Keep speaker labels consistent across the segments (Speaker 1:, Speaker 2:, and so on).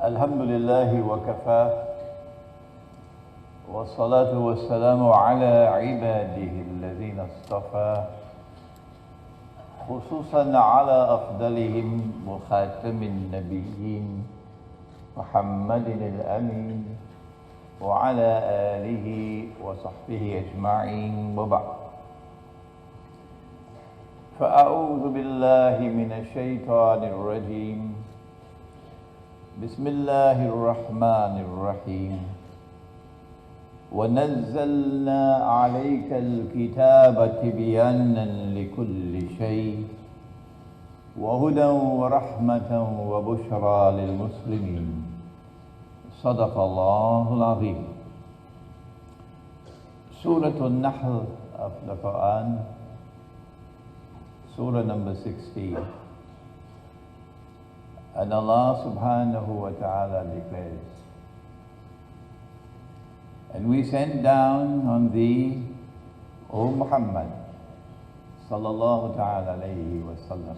Speaker 1: الحمد لله وكفى والصلاة والسلام على عباده الذين اصطفى خصوصا على أفضلهم وخاتم النبيين محمد الأمين وعلى آله وصحبه أجمعين وبعد فأعوذ بالله من الشيطان الرجيم بسم الله الرحمن الرحيم ونزلنا عليك الكتاب تبيانا لكل شيء وهدى ورحمة وبشرى للمسلمين صدق الله العظيم. Surah Al-Nahl of the Quran, Surah number 16. And Allah subhanahu wa ta'ala declares, and we sent down on thee, O Muhammad sallallahu ta'ala alayhi wa sallam,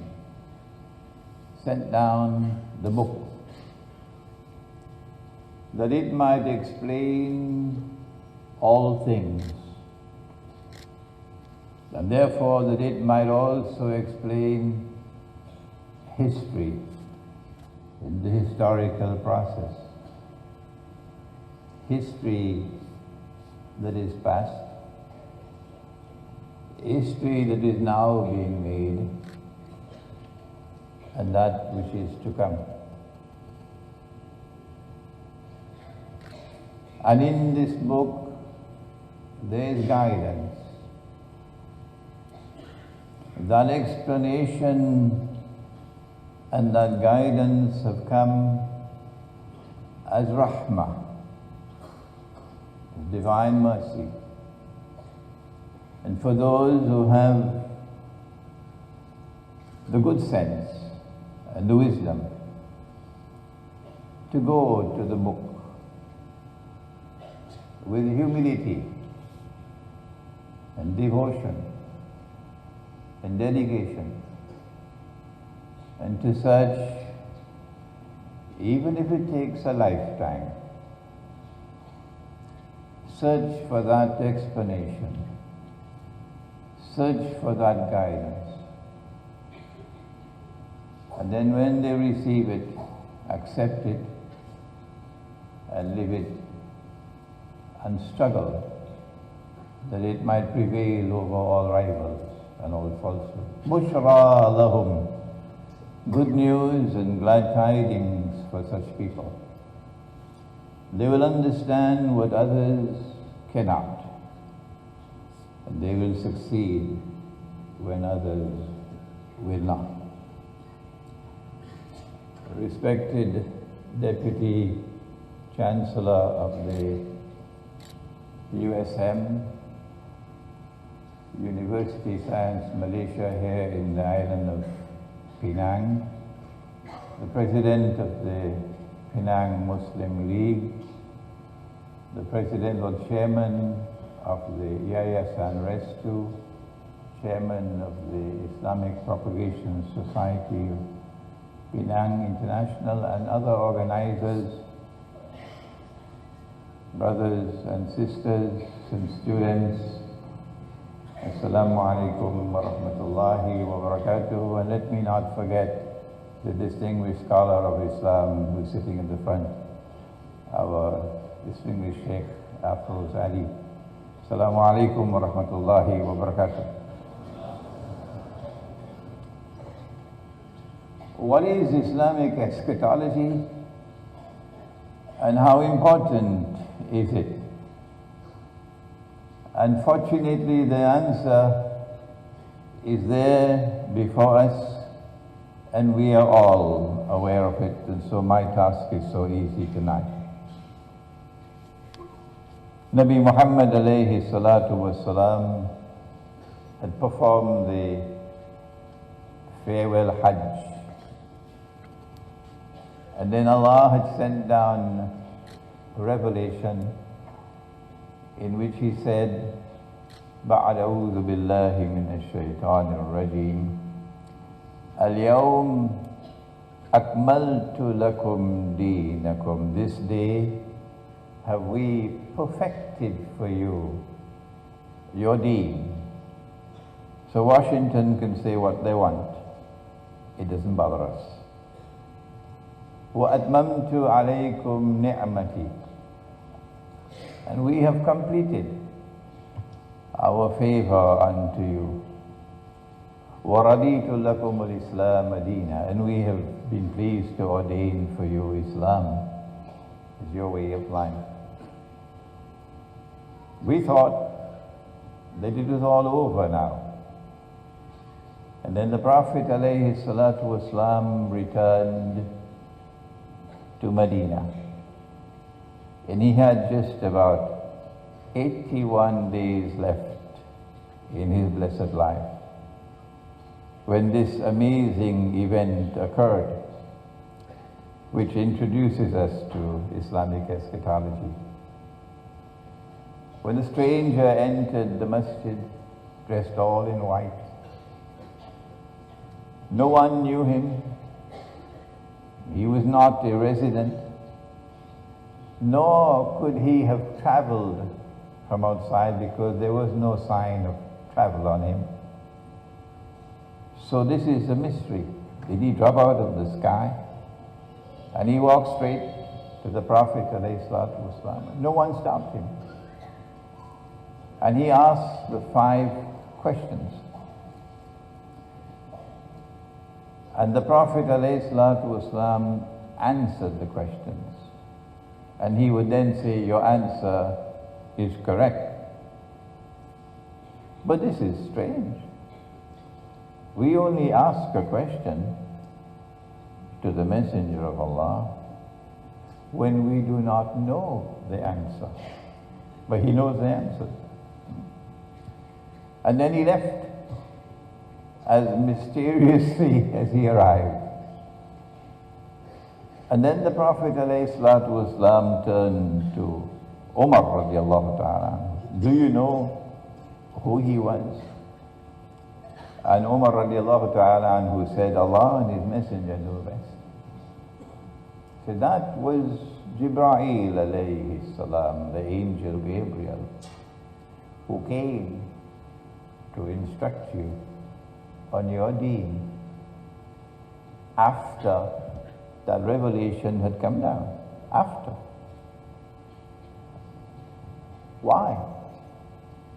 Speaker 1: sent down the book, that it might explain all things, and therefore that it might also explain history in the historical process, history that is past, history that is now being made, and that which is to come. And in this book there is guidance. That explanation and that guidance have come as rahmah, divine mercy. And for those who have the good sense and the wisdom to go to the book with humility and devotion and dedication, and to search, even if it takes a lifetime, search for that explanation, search for that guidance. And then when they receive it, accept it and live it and struggle that it might prevail over all rivals and all falsehood. Bushra lahum. Good news and glad tidings for such people. They will understand what others cannot, and they will succeed when others will not. Respected Deputy Chancellor of the USM, University Science Malaysia here in the island of Penang, the President of the Penang Muslim League, the President or Chairman of the Yayasan Restu, Chairman of the Islamic Propagation Society of Penang International, and other organizers, brothers and sisters and students, Assalamu alaikum wa rahmatullahi wa barakatuh. And let me not forget the distinguished scholar of Islam who is sitting in the front, our distinguished Sheikh Afroz Ali. Assalamu alaikum wa rahmatullahi wa barakatuh. What is Islamic eschatology and how important is it? Unfortunately, the answer is there before us, and we are all aware of it, and so my task is so easy tonight. Nabi Muhammad alayhi salatu wassalam had performed the farewell Hajj, and then Allah had sent down revelation in which he said, بعد أعوذ بالله من الشيطان الرجيم اليوم Akmaltu lakum deenakum. This day have we perfected for you your deen. So Washington can say what they want. It doesn't bother us. وَأَتْمَمْتُ عَلَيْكُمْ نِعْمَتِي. And we have completed our favor unto you. وَرَضِيتُ لَكُمُ الْإِسْلَامَ دِينًا. And we have been pleased to ordain for you Islam as your way of life. We thought that it was all over now. And then the Prophet ﷺ returned to Medina. And he had just about 81 days left in his blessed life when this amazing event occurred, which introduces us to Islamic eschatology. When a stranger entered the masjid dressed all in white, no one knew him. He was not a resident, nor could he have traveled from outside because there was no sign of travel on him. So this is a mystery. Did he drop out of the sky? And he walked straight to the Prophet ﷺ. No one stopped him. And he asked the 5 questions. And the Prophet ﷺ answered the questions. And he would then say, your answer is correct. But this is strange. We only ask a question to the Messenger of Allah when we do not know the answer. But he knows the answer. And then he left as mysteriously as he arrived. And then the Prophet ﷺ turned to Umar radiallahu ta'ala. Do you know who he was? And Umar radiallahu ta'ala who said, Allah and his messenger know best. So that was Jibreel alayhi salam, the angel Gabriel, who came to instruct you on your deen after that revelation had come down. After. Why?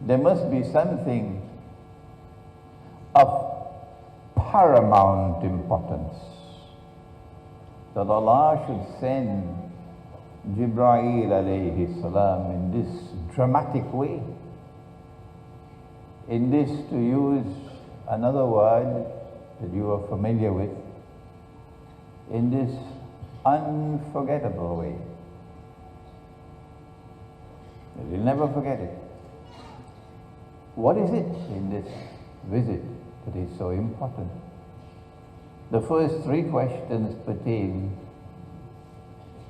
Speaker 1: There must be something of paramount importance that Allah should send Jibreel alayhi salam in this dramatic way. In this, to use another word that you are familiar with, in this unforgettable way. You'll never forget it. What is it in this visit that is so important? The first 3 questions pertain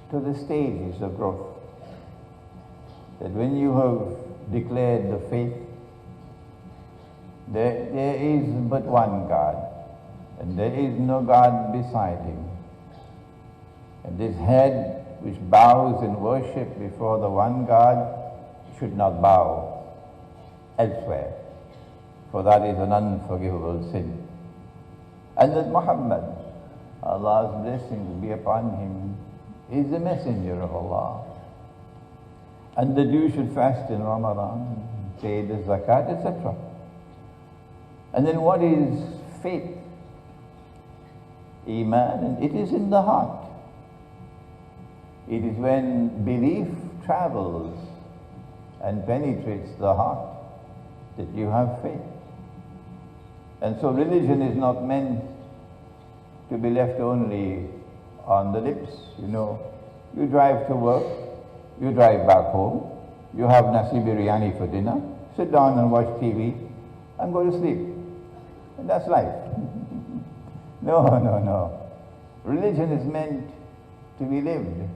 Speaker 1: to the stages of growth. That when you have declared the faith, there is but one God, and there is no God beside him. And this head which bows in worship before the one God should not bow elsewhere, for that is an unforgivable sin. And that Muhammad, Allah's blessings be upon him, is the messenger of Allah. And that you should fast in Ramadan, pay the zakat, etc. And then what is faith? Iman, and it is in the heart. It is when belief travels and penetrates the heart that you have faith. And so religion is not meant to be left only on the lips. You know, you drive to work, you drive back home, you have nasi biryani for dinner, sit down and watch TV and go to sleep. And that's life. No. Religion is meant to be lived.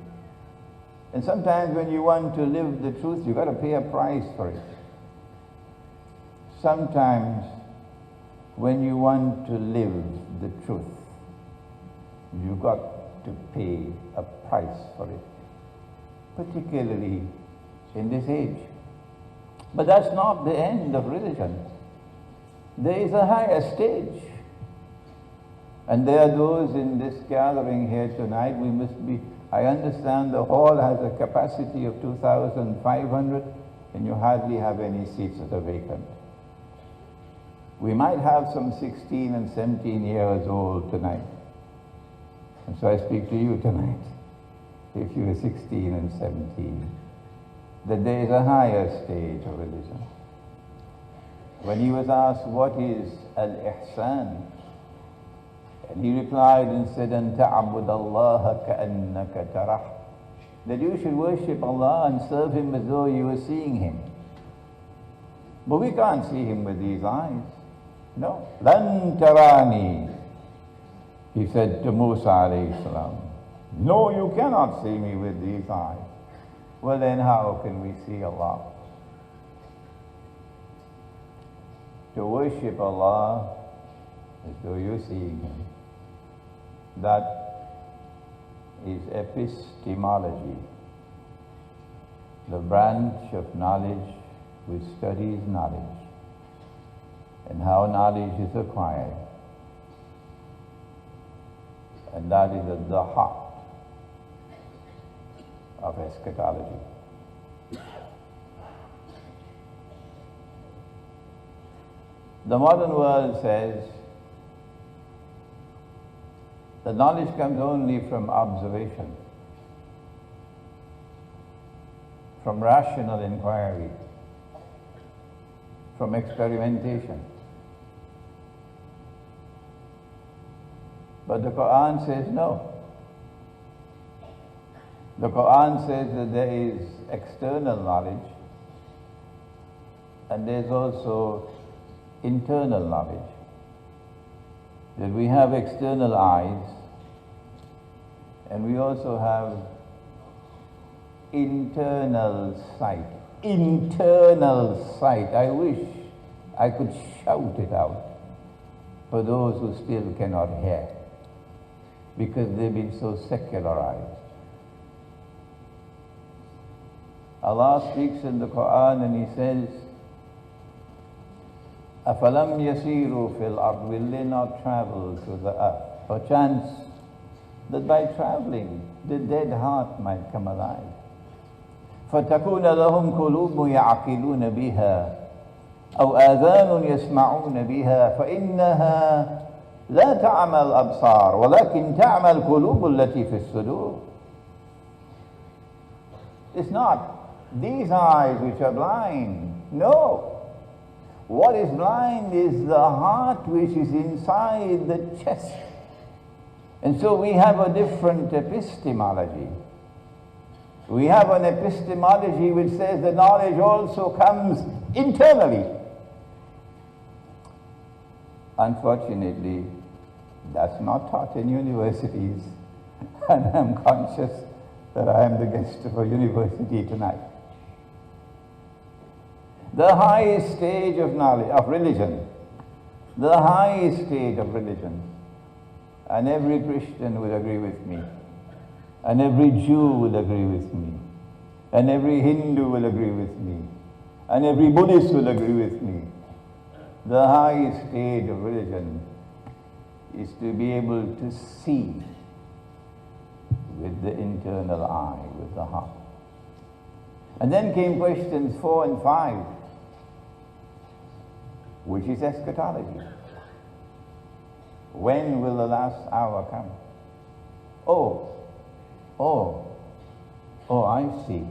Speaker 1: And sometimes when you want to live the truth, you've got to pay a price for it. Sometimes when you want to live the truth, you got to pay a price for it, particularly in this age. But that's not the end of religion. There is a higher stage. And there are those in this gathering here tonight. I understand the hall has a capacity of 2,500, and you hardly have any seats that are vacant. We might have some 16 and 17 years old tonight. And so I speak to you tonight, if you are 16 and 17, that there is a higher stage of religion. When he was asked, what is al-ihsan? And he replied and said, أَن تَعْبُدَ اللَّهَ كَأَنَّكَ تَرَهُ, that you should worship Allah and serve Him as though you were seeing Him. But we can't see Him with these eyes. No. لَن تَرَانِي, he said to Musa alayhi salam. No, you cannot see me with these eyes. Well then, how can we see Allah? To worship Allah as though you're seeing Him, that is epistemology, the branch of knowledge which studies knowledge and how knowledge is acquired. And that is at the heart of eschatology. The modern world says that knowledge comes only from observation, from rational inquiry, from experimentation. But the Quran says no. The Quran says that there is external knowledge and there's also internal knowledge. That we have external eyes and we also have internal sight. Internal sight. I wish I could shout it out for those who still cannot hear, because they've been so secularized. Allah speaks in the Quran and He says, أَفَلَمْ يَسِيرُوا فِي الْأَرْضِ, will they not travel to the earth? Perchance that by traveling the dead heart might come alive. فَتَكُونَ لَهُمْ قُلُوبٌ يَعْقِلُونَ بِهَا أَوْ آذَانٌ يَسْمَعُونَ بِهَا فَإِنَّهَا لا تعمى الأبصار ولكن تعمى القلوب التي في الصدور. It's not these eyes which are blind. No. What is blind is the heart which is inside the chest. And so we have a different epistemology. We have an epistemology which says the knowledge also comes internally. Unfortunately, that's not taught in universities, and I'm conscious that I am the guest of a university tonight. The highest stage of knowledge, of religion, the highest stage of religion, and every Christian will agree with me, and every Jew will agree with me, and every Hindu will agree with me, and every Buddhist will agree with me. The highest stage of religion is to be able to see with the internal eye, with the heart. And then came questions 4 and 5, which is eschatology. When will the last hour come? I see.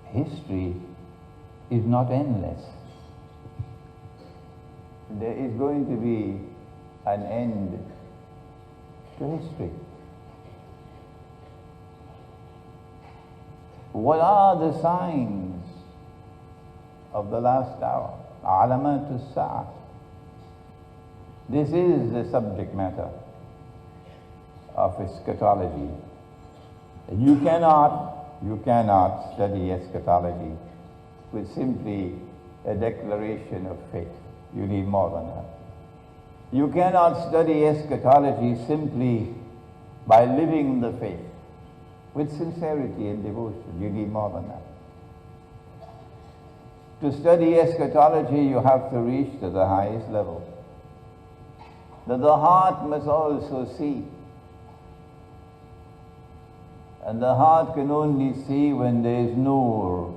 Speaker 1: History is not endless. There is going to be an end to history. What are the signs of the last hour? Alamat as-sa'ah. This is the subject matter of eschatology. You cannot study eschatology with simply a declaration of faith. You need more than that. You cannot study eschatology simply by living the faith with sincerity and devotion. You need more than that. To study eschatology, you have to reach to the highest level. That the heart must also see. And the heart can only see when there is nur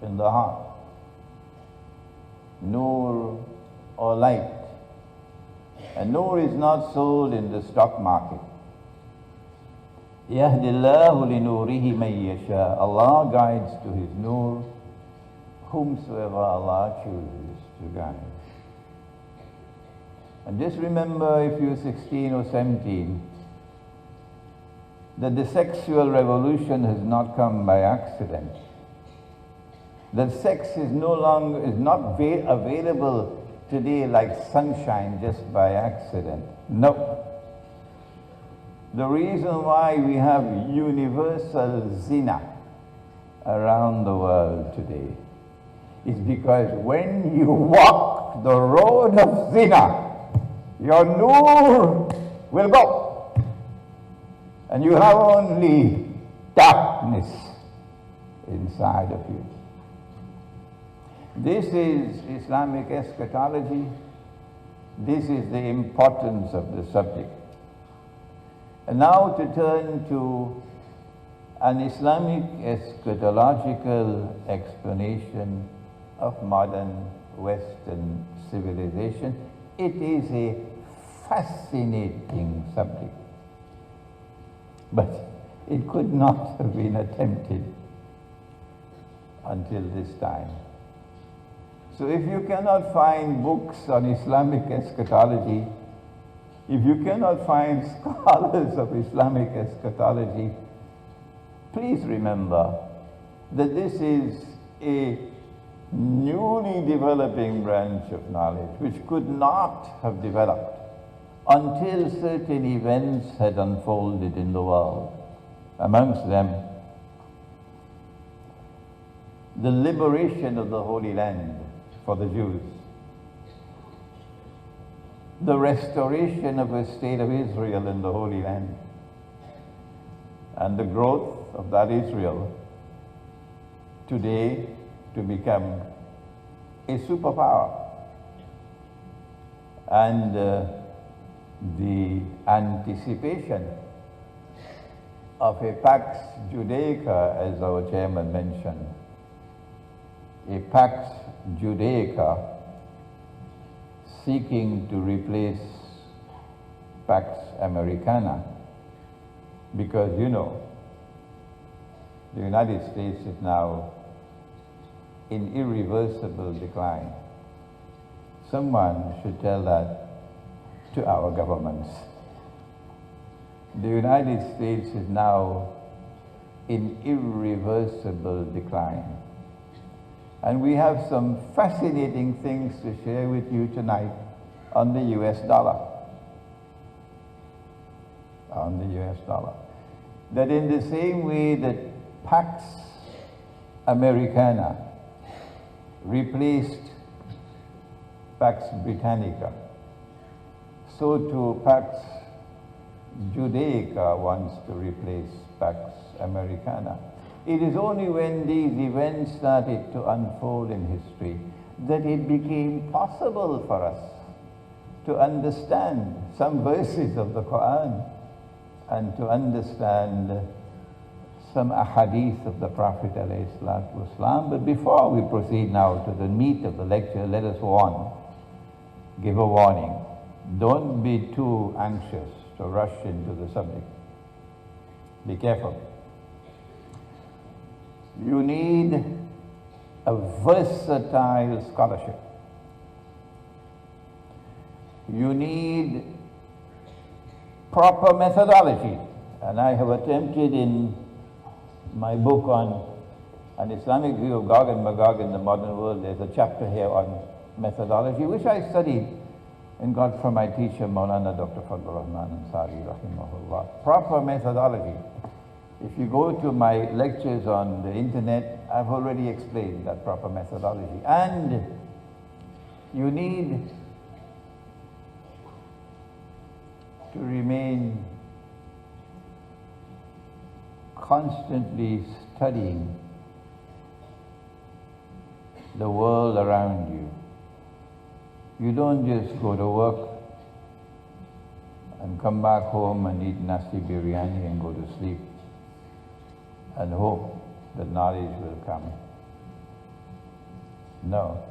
Speaker 1: in the heart. Nur or light. And nur is not sold in the stock market. يَهْدِ اللَّهُ لِنُورِهِ مَن يَشَاءُ. Allah guides to His nur whomsoever Allah chooses to guide. And just remember, if you're 16 or 17, that the sexual revolution has not come by accident. That sex is not available today like sunshine just by accident. No. The reason why we have universal zina around the world today is because when you walk the road of zina, your nur will go. And you have only darkness inside of you. This is Islamic eschatology. This is the importance of the subject. And now to turn to an Islamic eschatological explanation of modern Western civilization. It is a fascinating subject, but it could not have been attempted until this time. So if you cannot find books on Islamic eschatology, if you cannot find scholars of Islamic eschatology, please remember that this is a newly developing branch of knowledge which could not have developed until certain events had unfolded in the world. Amongst them, the liberation of the Holy Land for the Jews, the restoration of a state of Israel in the Holy Land, and the growth of that Israel today to become a superpower, and the anticipation of a Pax Judaica, as our chairman mentioned, a Pax Judaica seeking to replace Pax Americana, because you know, the United States is now in irreversible decline. Someone should tell that to our governments. The United States is now in irreversible decline. And we have some fascinating things to share with you tonight on the US dollar. On the US dollar. That in the same way that Pax Americana replaced Pax Britannica, so too Pax Judaica wants to replace Pax Americana. It is only when these events started to unfold in history that it became possible for us to understand some verses of the Quran and to understand some ahadith of the Prophet ﷺ. But before we proceed now to the meat of the lecture, let us give a warning. Don't be too anxious to rush into the subject. Be careful. You need a versatile scholarship. You need proper methodology. And I have attempted in my book on An Islamic View of Gog and Magog in the Modern World, there's a chapter here on methodology, which I studied and got from my teacher, Maulana Dr. Fadlur Rahman Ansari, rahimahullah. Proper methodology. If you go to my lectures on the internet, I've already explained that proper methodology. And you need to remain constantly studying the world around you. You don't just go to work and come back home and eat nasi biryani and go to sleep and hope that knowledge will come. No.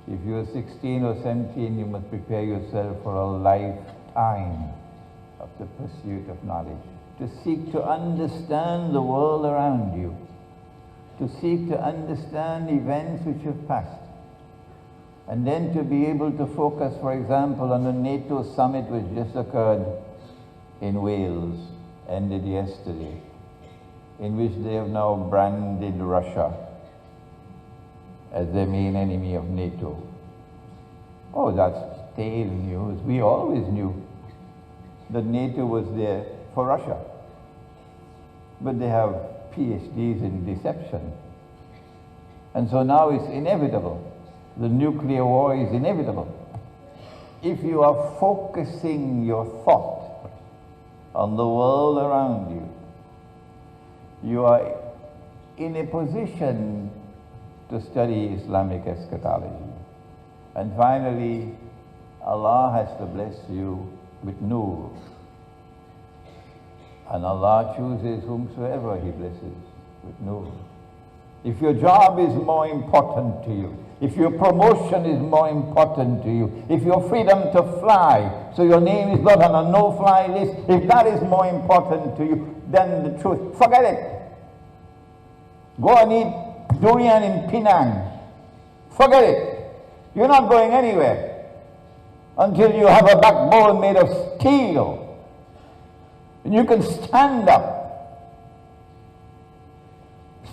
Speaker 1: If you're 16 or 17, you must prepare yourself for a lifetime of the pursuit of knowledge, to seek to understand the world around you, to seek to understand events which have passed, and then to be able to focus, for example, on the NATO summit which just occurred in Wales, ended yesterday, in which they have now branded Russia as the main enemy of NATO. Oh, that's stale news. We always knew that NATO was there for Russia. But they have PhDs in deception. And so now it's inevitable. The nuclear war is inevitable. If you are focusing your thought on the world around you, you are in a position to study Islamic eschatology. And finally, Allah has to bless you with nur. And Allah chooses whomsoever He blesses with nur. If your job is more important to you, if your promotion is more important to you, if your freedom to fly, so your name is not on a no-fly list, if that is more important to you than the truth, forget it. Go and eat durian in Penang. Forget it. You're not going anywhere until you have a backbone made of steel. And you can stand up.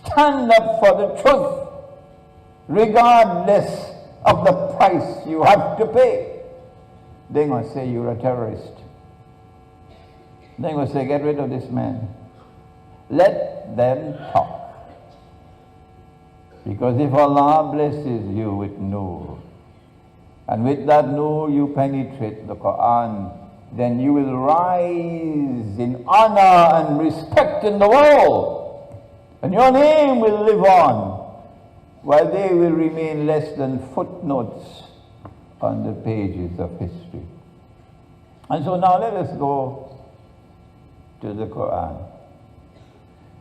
Speaker 1: Stand up for the truth, regardless of the price you have to pay. They're going to say you're a terrorist. They're going to say, get rid of this man. Let them talk. Because if Allah blesses you with nur, and with that nur you penetrate the Quran, then you will rise in honor and respect in the world. And your name will live on, while they will remain less than footnotes on the pages of history. And so now let us go to the Quran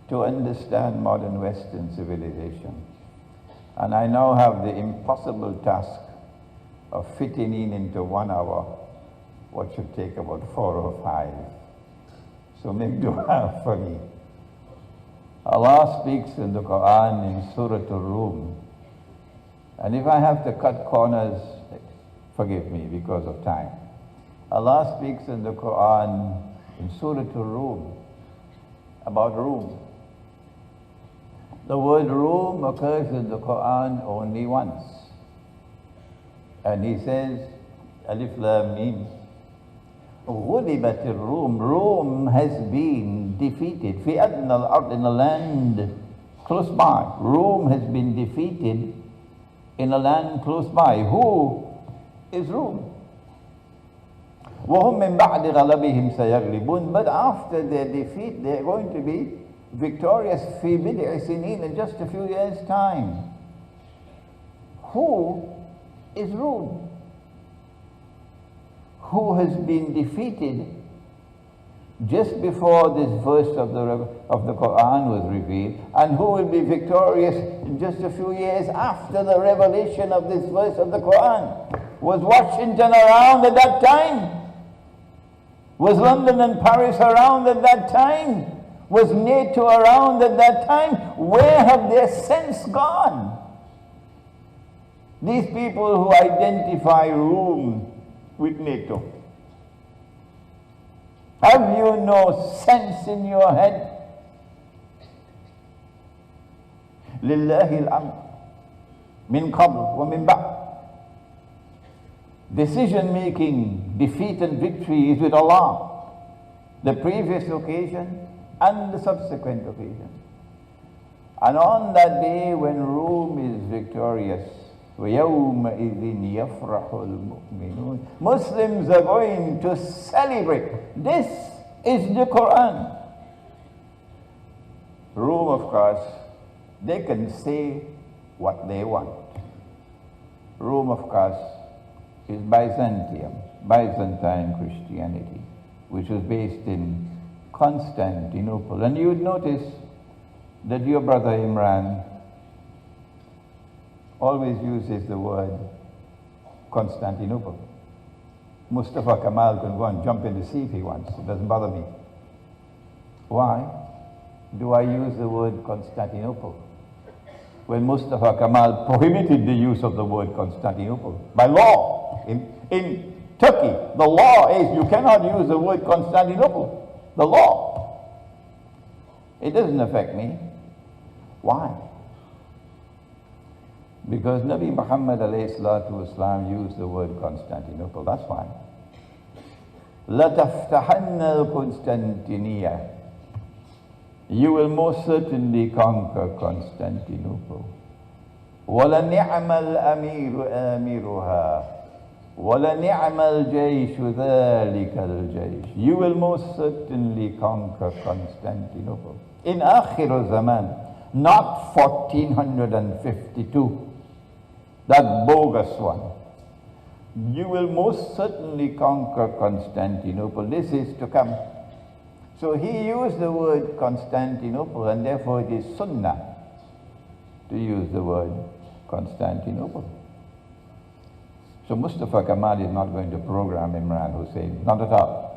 Speaker 1: to understand modern Western civilization. And I now have the impossible task of fitting in into 1 hour what should take about 4 or 5. So make dua for me. Allah speaks in the Quran in Surah Al-Rum. And if I have to cut corners, forgive me because of time. Allah speaks in the Quran in Surah Al-Rum about Rum. The word Rum occurs in the Quran only once. And He says, Alif Lam Mim, غُلِبَتِ الرُّوم. Rome has been defeated. في أدنى الأرض, in a land close by. Rome has been defeated in a land close by. Who is Rome? وَهُمْ مِنْ بَعْدِ غَلَبِهِمْ سَيَغْلِبُونَ. But after their defeat, they are going to be victorious في بضع سنين, in just a few years' time. Who is Rome? Who has been defeated just before this verse of the Quran was revealed, and who will be victorious in just a few years after the revelation of this verse of the Quran? Was Washington around at that time? Was London and Paris around at that time? Was NATO around at that time? Where have their sense gone? These people who identify Rome with NATO. Have you no sense in your head? لله الأمر من قبل ومن بعد. Decision making, defeat and victory is with Allah. The previous occasion and the subsequent occasion. And on that day when Rome is victorious, وَيَوْمَئِذٍ يَفْرَحُ الْمُؤْمِنُونَ. Muslims are going to celebrate. This is the Quran. Rome, of course, they can say what they want. Rome, of course, is Byzantine Christianity, which was based in Constantinople. And you would notice that your brother Imran always uses the word Constantinople. Mustafa Kamal can go and jump in the sea if he wants. It doesn't bother me. Why do I use the word Constantinople when Mustafa Kamal prohibited the use of the word Constantinople by law? In Turkey, the law is you cannot use the word Constantinople. The law. It doesn't affect me. Why? Because Nabi Muhammad ﷺ used the word Constantinople. That's why. لَتَفْتَحَنَّ الْقُنْسْتَنْتِنِيَّةِ. You will most certainly conquer Constantinople. وَلَنِعْمَ الْأَمِيرُ آمِرُهَا وَلَنِعْمَ الْجَيْشُ ذَلِكَ الْجَيْشُ. You will most certainly conquer Constantinople. In Akhir Zaman, not 1452, that bogus one. You will most certainly conquer Constantinople. This is to come. So he used the word Constantinople, and therefore it is sunnah to use the word Constantinople. So Mustafa Kamal is not going to program Imran Hussein, not at all.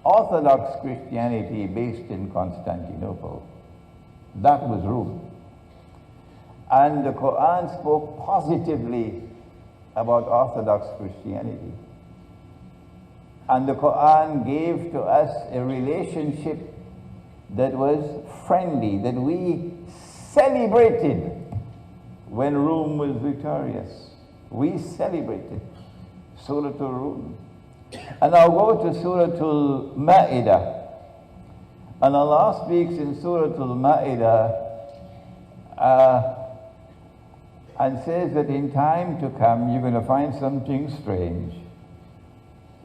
Speaker 1: Orthodox Christianity based in Constantinople, that was Rome. And the Quran spoke positively about Orthodox Christianity. And the Quran gave to us a relationship that was friendly, that we celebrated when Rome was victorious. We celebrated Surah Al-Rum. And I'll go to Surah Al-Ma'idah. And Allah speaks in Surah Al-Ma'idah and says that in time to come you're going to find something strange.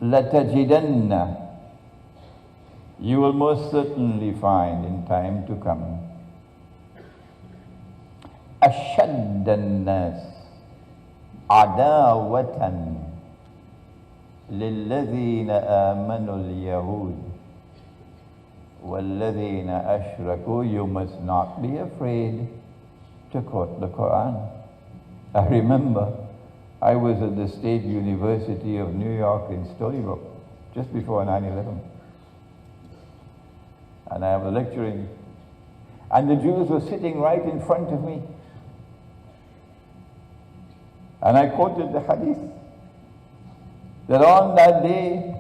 Speaker 1: لَتَجِدَنَّ. You will most certainly find in time to come أَشَدَّ النَّاسِ عَدَاوَةً لِلَّذِينَ آمَنُوا الْيَهُودِ وَالَّذِينَ أَشْرَكُوا. You must not be afraid to quote the Quran. I remember I was at the State University of New York in Stony Brook just before 9/11. And I was lecturing. And the Jews were sitting right in front of me. And I quoted the hadith that on that day,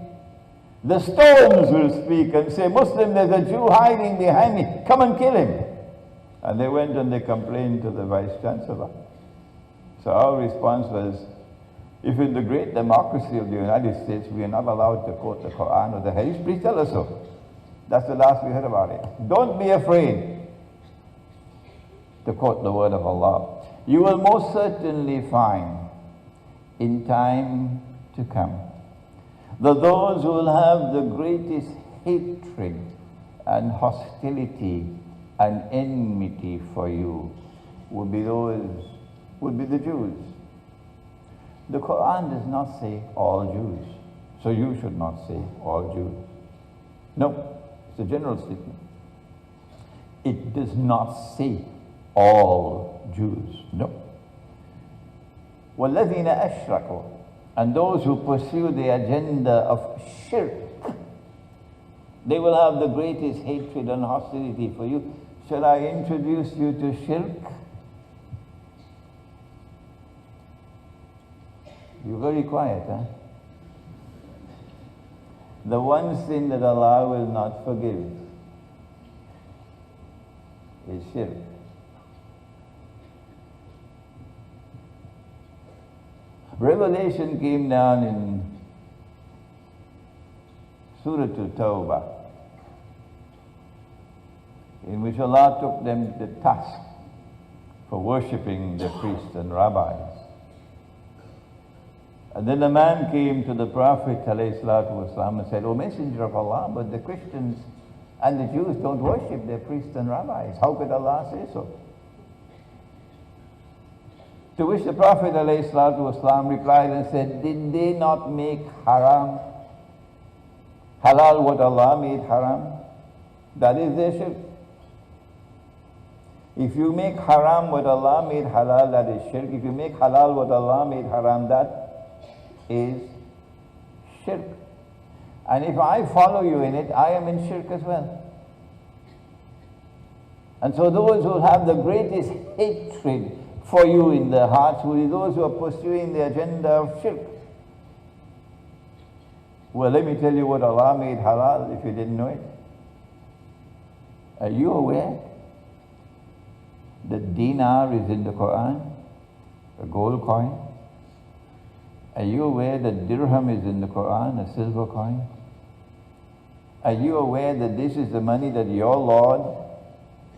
Speaker 1: the stones will speak and say, Muslim, there's a Jew hiding behind me. Come and kill him. And they went and they complained to the Vice Chancellor. So our response was, if in the great democracy of the United States we are not allowed to quote the Quran or the Hadith, please tell us so. That's the last we heard about it. Don't be afraid to quote the word of Allah. You will most certainly find in time to come that those who will have the greatest hatred and hostility and enmity for you would be the Jews. The Quran does not say all Jews, so you should not say all Jews. No, it's a general statement. It does not say all Jews, no. وَالَّذِينَ أَشْرَكُوا. And those who pursue the agenda of shirk, they will have the greatest hatred and hostility for you. Shall I introduce you to shirk? You're very quiet, huh? The one sin that Allah will not forgive is shirk. Revelation came down in Surah At-Tawbah, in which Allah took them to task for worshipping the priests and rabbis. And then a man came to the Prophet ﷺ and said, "O Messenger of Allah, but the Christians and the Jews don't worship their priests and rabbis. How could Allah say so?" To which the Prophet ﷺ replied and said, "Did they not make haram, halal what Allah made haram? That is their shirk. If you make haram what Allah made halal, that is shirk. If you make halal what Allah made haram, that is shirk. And if I follow you in it, I am in shirk as well." And so those who have the greatest hatred for you in their hearts will be those who are pursuing the agenda of shirk. Well, let me tell you what Allah made halal if you didn't know it. Are you aware that dinar is in the Quran, a gold coin? Are you aware that dirham is in the Quran, a silver coin? Are you aware that this is the money that your Lord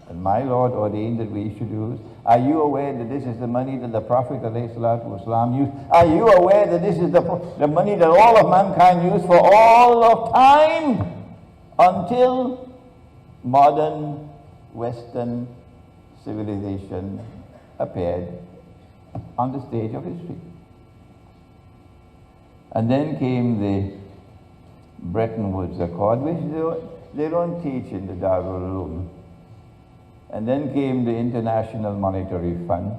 Speaker 1: and my Lord ordained that we should use? Are you aware that this is the money that the Prophet ﷺ used? Are you aware that this is the money that all of mankind used for all of time until modern Western civilization appeared on the stage of history? And then came the Bretton Woods Accord, which they don't teach in the Darul Uloom. And then came the International Monetary Fund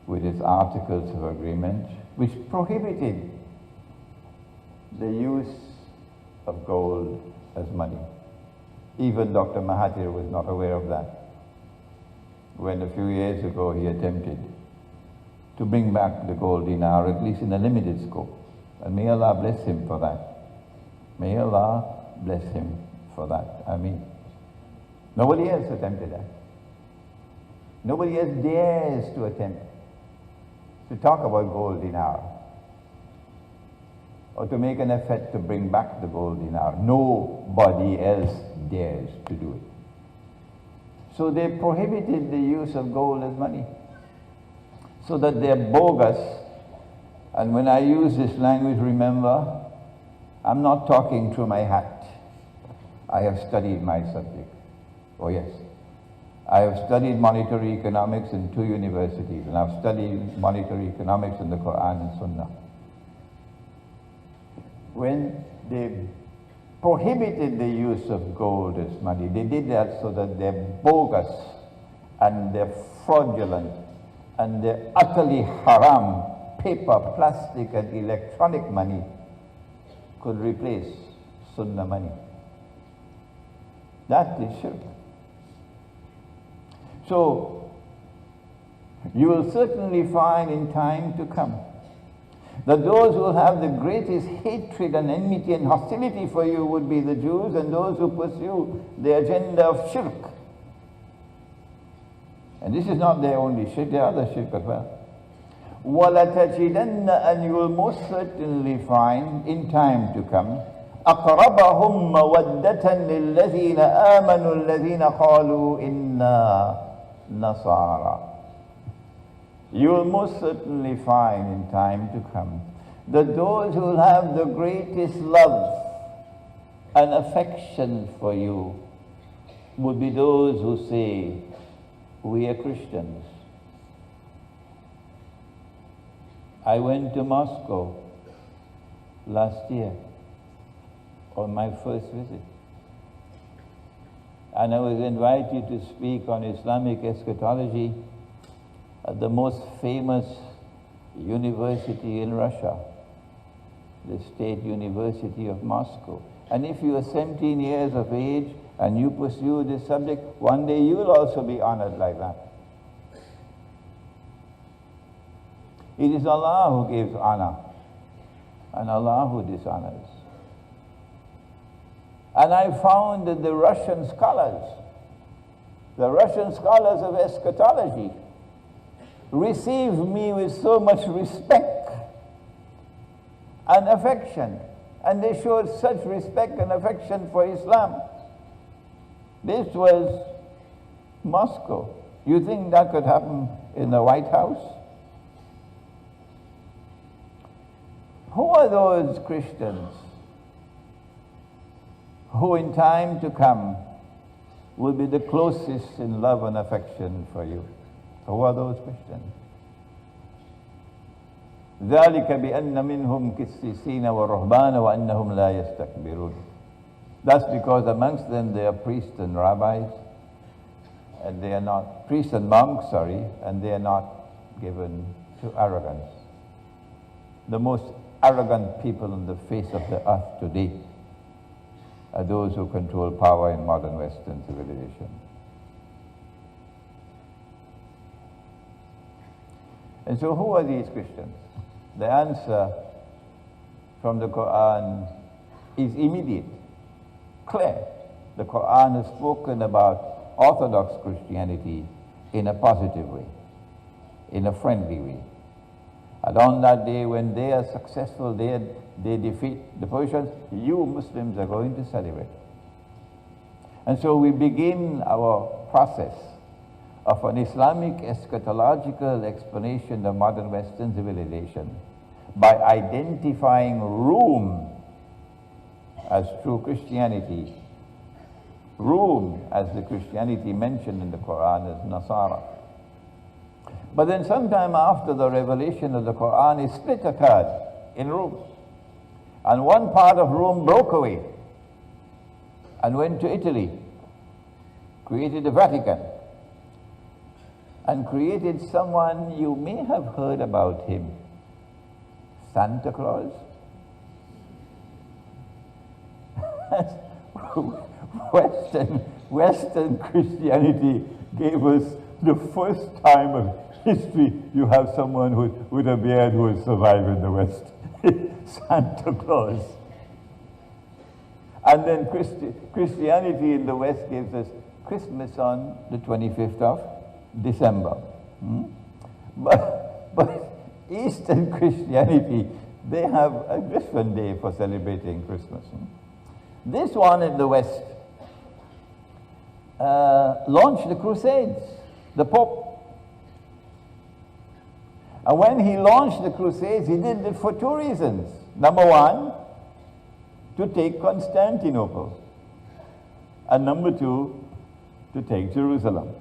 Speaker 1: with its Articles of Agreement, which prohibited the use of gold as money. Even Dr. Mahathir was not aware of that when a few years ago he attempted to bring back the gold dinar, at least in a limited scope. And may Allah bless him for that. May Allah bless him for that. I mean, nobody else attempted that. Nobody else dares to attempt to talk about gold dinar or to make an effort to bring back the gold dinar. Nobody else dares to do it. So they prohibited the use of gold as money, so that they're bogus. And when I use this language, remember, I'm not talking through my hat. I have studied my subject. Oh yes. I have studied monetary economics in 2 universities, and I've studied monetary economics in the Quran and Sunnah. When they prohibited the use of gold as money, they did that so that they're bogus and they're fraudulent and they're utterly haram paper, plastic and electronic money could replace Sunnah money. That is shirk. So, you will certainly find in time to come that those who have the greatest hatred and enmity and hostility for you would be the Jews, and those who pursue the agenda of shirk. And this is not their only shirk, there are other shirk as well. وَلَتَجِدَنَّ, and you will most certainly find in time to come أَقْرَبَهُمْ مَوَدَّةً لِلَّذِينَ آمَنُوا الَّذِينَ قَالُوا إِنَّا Nasara. You will most certainly find in time to come that those who will have the greatest love and affection for you would be those who say, we are Christians. I went to Moscow last year on my first visit. And I was invited to speak on Islamic eschatology at the most famous university in Russia, the State University of Moscow. And if you are 17 years of age and you pursue this subject, one day you will also be honored like that. It is Allah who gives honor and Allah who dishonors. And I found that the Russian scholars of eschatology, received me with so much respect and affection. And they showed such respect and affection for Islam. This was Moscow. You think that could happen in the White House? Who are those Christians who in time to come will be the closest in love and affection for you? Who are those Christians? ذلك بأن منهم قسيسين ورهبان وأنهم لا يستكبرون. That's because amongst them there are priests and rabbis, and they are not priests and monks, and they are not given to arrogance. The most arrogant people on the face of the earth today are those who control power in modern Western civilization. And so who are these Christians? The answer from the Quran is immediate, clear. The Quran has spoken about Orthodox Christianity in a positive way, in a friendly way. And on that day when they are successful, they defeat the Persians, you Muslims are going to celebrate. And so we begin our process of an Islamic eschatological explanation of modern Western civilization by identifying Rome as true Christianity, Rome as the Christianity mentioned in the Quran as Nasara. But then sometime after the revelation of the Quran, a split occurred in Rome. And one part of Rome broke away and went to Italy, created the Vatican, and created someone you may have heard about him, Santa Claus. Western Christianity gave us the first time of history you have someone with a beard who has survived in the West. Santa Claus. And then Christianity in the West gives us Christmas on the 25th of December. But Eastern Christianity, they have a different day for celebrating Christmas. This one in the West launched the Crusades, the Pope. And when he launched the Crusades, he did it for two reasons. Number one, to take Constantinople. And number two, to take Jerusalem.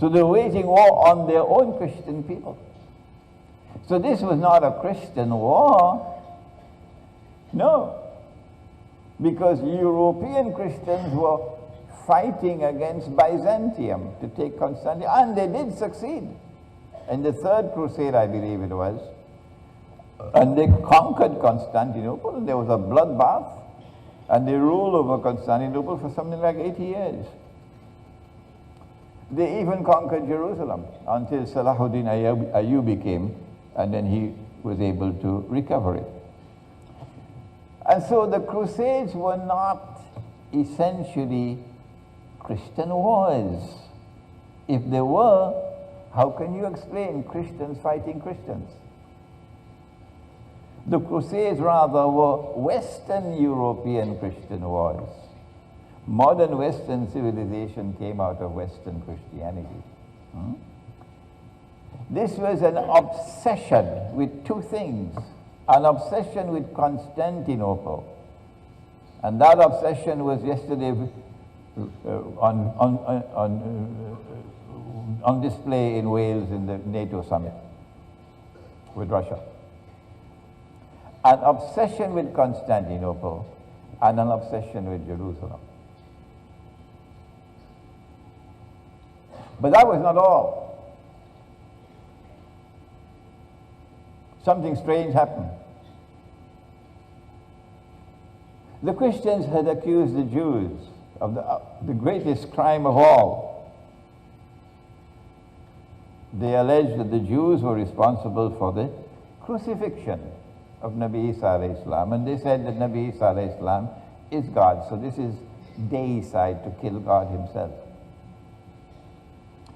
Speaker 1: So they're waging war on their own Christian people. So this was not a Christian war. No. Because European Christians were fighting against Byzantium to take Constantinople, and they did succeed. In the Third Crusade, I believe it was, and they conquered Constantinople, and there was a bloodbath, and they ruled over Constantinople for something like 80 years. They even conquered Jerusalem until Salahuddin Ayyubi came, and then he was able to recover it. And so the Crusades were not essentially Christian wars. If they were, how can you explain Christians fighting Christians? The Crusades rather were Western European Christian wars. Modern Western civilization came out of Western Christianity. This was an obsession with two things. An obsession with Constantinople. And that obsession was yesterday on display in Wales in the NATO summit with Russia. An obsession with Constantinople and an obsession with Jerusalem. But that was not all. Something strange happened. The Christians had accused the Jews of the greatest crime of all. They alleged that the Jews were responsible for the crucifixion of Nabi Isa alayhi salam, and they said that Nabi Isa alayhi salam is God, so this is deicide, to kill God himself.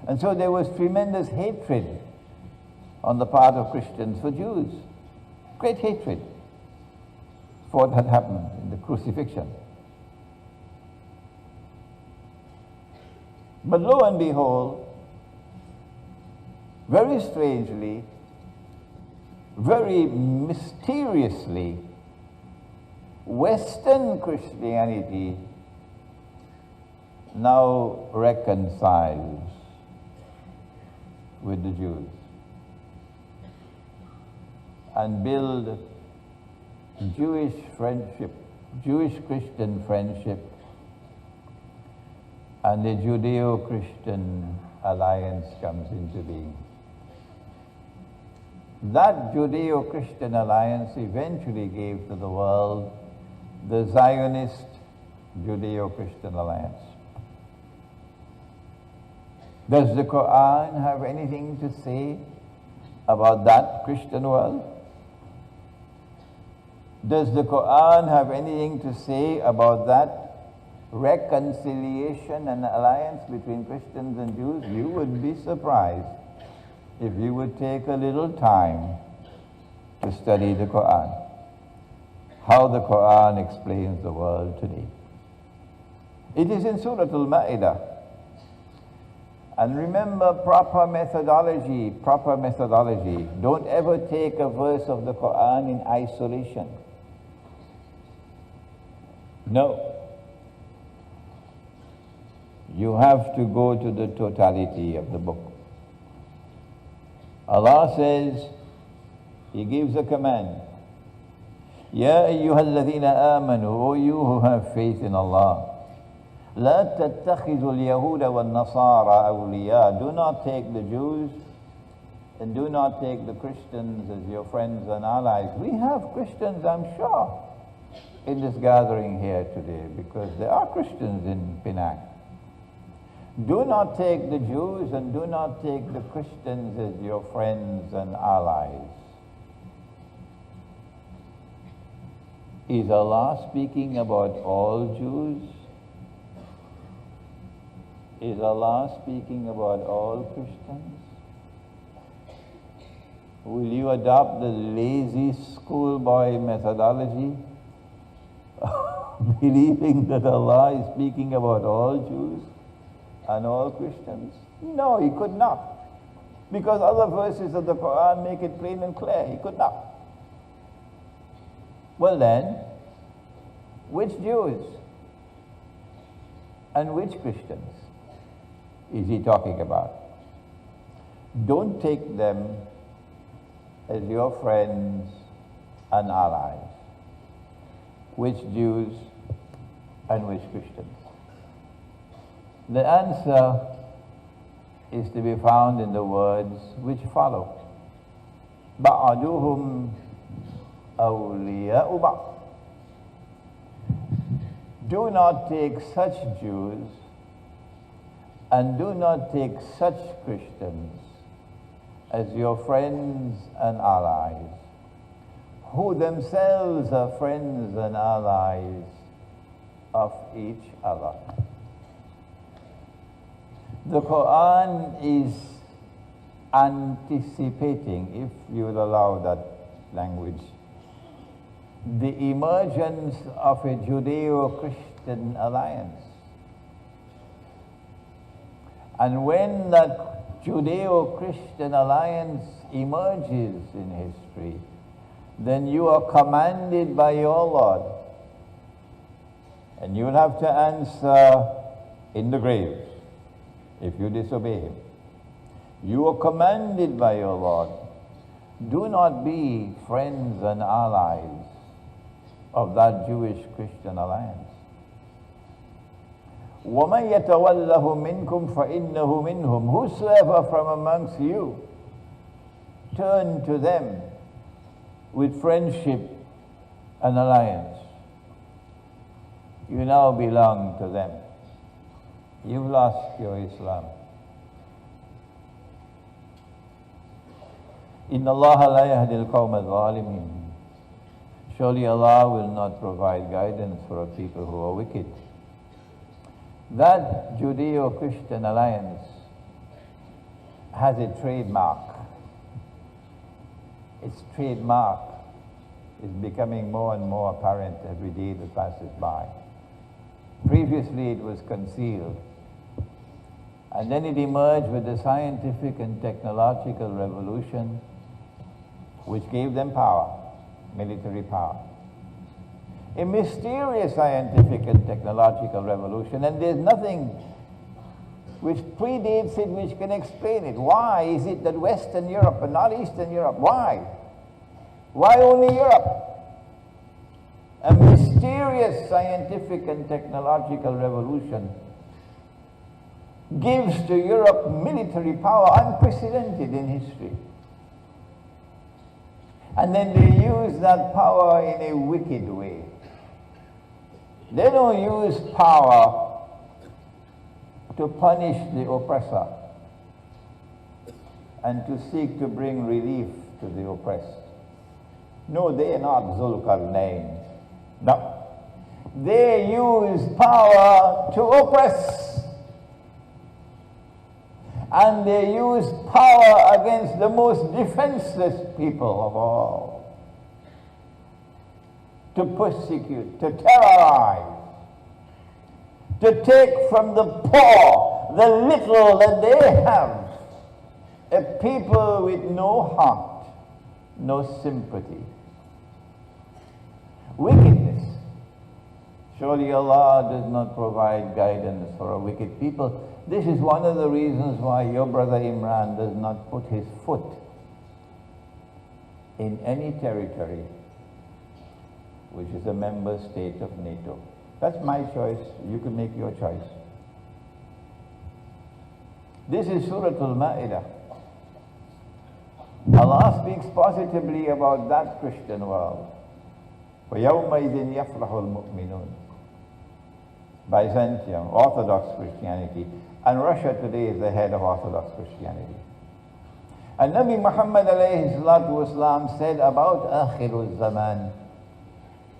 Speaker 1: And so there was tremendous hatred on the part of Christians for Jews. Great hatred for what had happened in the crucifixion. But lo and behold, very strangely, very mysteriously, Western Christianity now reconciles with the Jews and build Jewish friendship, Jewish-Christian friendship, and the Judeo-Christian alliance comes into being. That Judeo-Christian alliance eventually gave to the world the Zionist Judeo-Christian alliance. Does the Quran have anything to say about that Christian world? Does the Quran have anything to say about that reconciliation and alliance between Christians and Jews? You would be surprised if you would take a little time to study the Quran, how the Quran explains the world today. It is in Surah Al-Ma'idah. And remember, proper methodology. Don't ever take a verse of the Quran in isolation. No. You have to go to the totality of the book. Allah says, He gives a command. Ya ayyuhalladhina amanu, O you who have faith in Allah. لا تتخذوا اليهود والنصارى أولياء. Do not take the Jews and do not take the Christians as your friends and allies. We have Christians, I'm sure, in this gathering here today, because there are Christians in Penang. Do not take the Jews and do not take the Christians as your friends and allies. Is Allah speaking about all Jews? Is Allah speaking about all Christians? Will you adopt the lazy schoolboy methodology, believing that Allah is speaking about all Jews and all Christians? No, He could not. Because other verses of the Quran make it plain and clear. He could not. Well then, which Jews and which Christians is He talking about? Don't take them as your friends and allies. Which Jews and which Christians? The answer is to be found in the words which follow. بَعْضُهُمْ أَوْلِيَاءُ بَعْضٍ. Do not take such Jews and do not take such Christians as your friends and allies, who themselves are friends and allies of each other. The Quran is anticipating, if you would allow that language, the emergence of a Judeo-Christian alliance. And when that Judeo-Christian alliance emerges in history, then you are commanded by your Lord, and you will have to answer in the grave if you disobey Him. You are commanded by your Lord, do not be friends and allies of that Jewish-Christian alliance. وَمَنْ يَتَوَلَّهُ مِنْكُمْ فَإِنَّهُ مِنْهُمْ. Whosoever from amongst you turn to them with friendship and alliance, you now belong to them. You've lost your Islam. إِنَّ اللَّهَ لَا يَهْدِي الْقَوْمَ الظَّالِمِينَ. Surely Allah will not provide guidance for a people who are wicked. That Judeo-Christian alliance has a trademark. Its trademark is becoming more and more apparent every day that passes by. Previously it was concealed. And then it emerged with the scientific and technological revolution, which gave them power, military power. A mysterious scientific and technological revolution, and there's nothing which predates it which can explain it. Why is it that Western Europe and not Eastern Europe? Why? Why only Europe? A mysterious scientific and technological revolution gives to Europe military power unprecedented in history. And then they use that power in a wicked way. They don't use power to punish the oppressor and to seek to bring relief to the oppressed. No, they are not Zulkarnain. No. They use power to oppress. And they use power against the most defenseless people of all. To persecute, to terrorize, to take from the poor the little that they have. A people with no heart, no sympathy. Wickedness. Surely Allah does not provide guidance for a wicked people. This is one of the reasons why your brother Imran does not put his foot in any territory which is a member state of NATO. That's my choice. You can make your choice. This is Surah Al-Ma'idah. Allah speaks positively about that Christian world. وَيَوْمَئِذٍ يَفْرَحُ الْمُؤْمِنُونَ. Byzantium, Orthodox Christianity. And Russia today is the head of Orthodox Christianity. And Nabi Muhammad alayhi salatu wasalam said about Akhirul Zaman,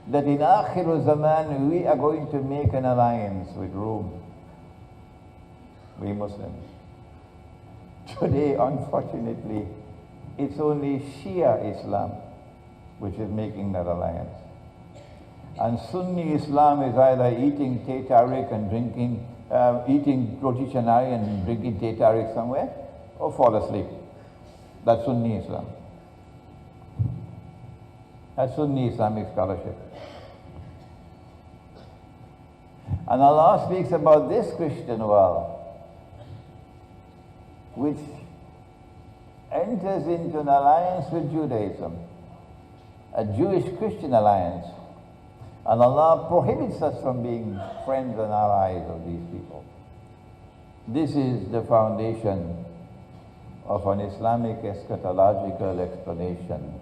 Speaker 1: that in Akhirul Zaman we are going to make an alliance with Rome. We Muslims. Today, unfortunately, it's only Shia Islam which is making that alliance. And Sunni Islam is either eating Teh Tarik and drinking, eating roti canai and drinking Teh Tarik somewhere, or fall asleep. That's Sunni Islam. That's Sunni Islamic scholarship. And Allah speaks about this Christian world, which enters into an alliance with Judaism, a Jewish-Christian alliance. And Allah prohibits us from being friends and allies of these people. This is the foundation of an Islamic eschatological explanation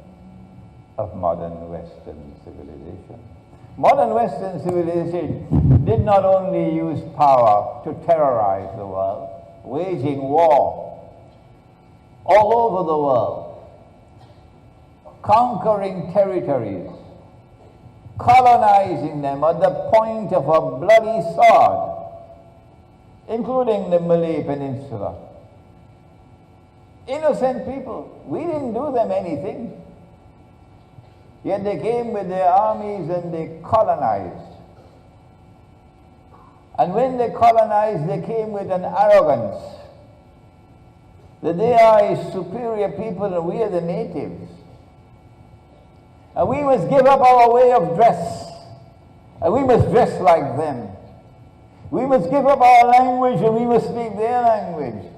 Speaker 1: of modern Western civilization. Modern Western civilization did not only use power to terrorize the world, waging war all over the world, conquering territories, colonizing them at the point of a bloody sword, including the Malay Peninsula. Innocent people, we didn't do them anything. Yet they came with their armies and they colonized. And when they colonized, they came with an arrogance that they are a superior people and we are the natives. And we must give up our way of dress. And we must dress like them. We must give up our language and we must speak their language.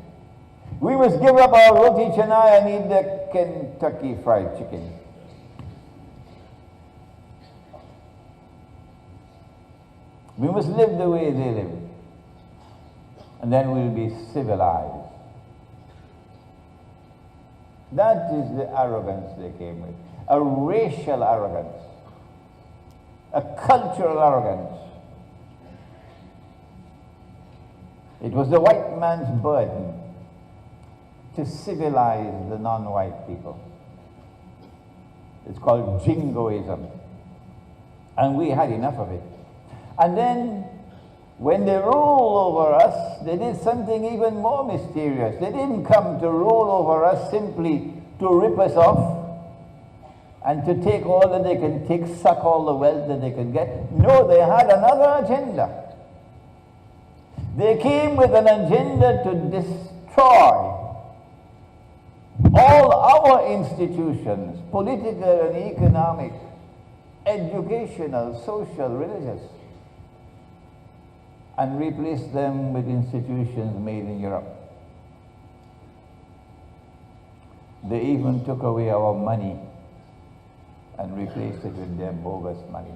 Speaker 1: We must give up our roti canai and eat the Kentucky Fried Chicken. We must live the way they live. And then we'll be civilized. That is the arrogance they came with. A racial arrogance. A cultural arrogance. It was the white man's burden to civilize the non-white people. It's called jingoism. And we had enough of it. And then, when they ruled over us, they did something even more mysterious. They didn't come to rule over us simply to rip us off and to take all that they can take, suck all the wealth that they can get. No, they had another agenda. They came with an agenda to destroy all our institutions, political and economic, educational, social, religious, and replace them with institutions made in Europe. They even took away our money and replaced it with their bogus money.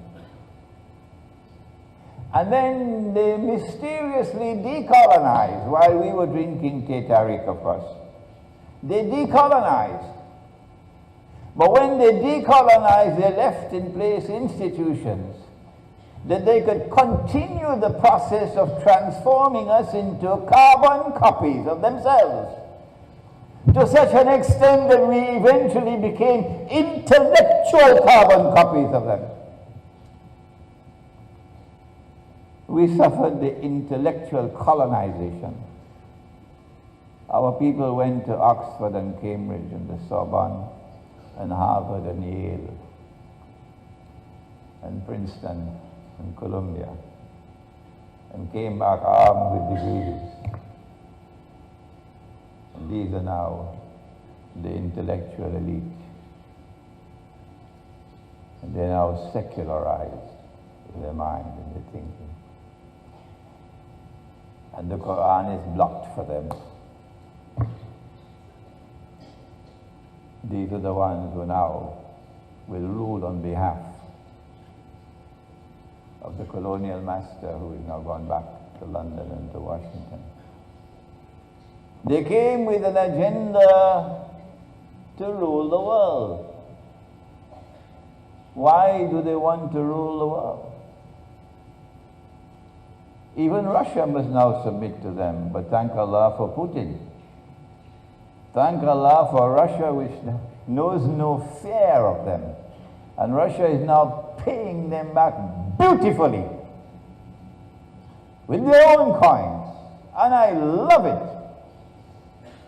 Speaker 1: And then they mysteriously decolonized while we were drinking Tea Tariq, of course. They decolonized. But when they decolonized, they left in place institutions that they could continue the process of transforming us into carbon copies of themselves, to such an extent that we eventually became intellectual carbon copies of them. We suffered the intellectual colonization. Our people went to Oxford and Cambridge and the Sorbonne and Harvard and Yale and Princeton and Columbia and came back armed with degrees. And these are now the intellectual elite. And they're now secularized in their mind and their thinking. And the Quran is blocked for them. These are the ones who now will rule on behalf of the colonial master who is now gone back to London and to Washington. They came with an agenda to rule the world. Why do they want to rule the world? Even Russia must now submit to them, but thank Allah for Putin. Thank Allah for Russia, which knows no fear of them. And Russia is now paying them back beautifully with their own coins. And I love it.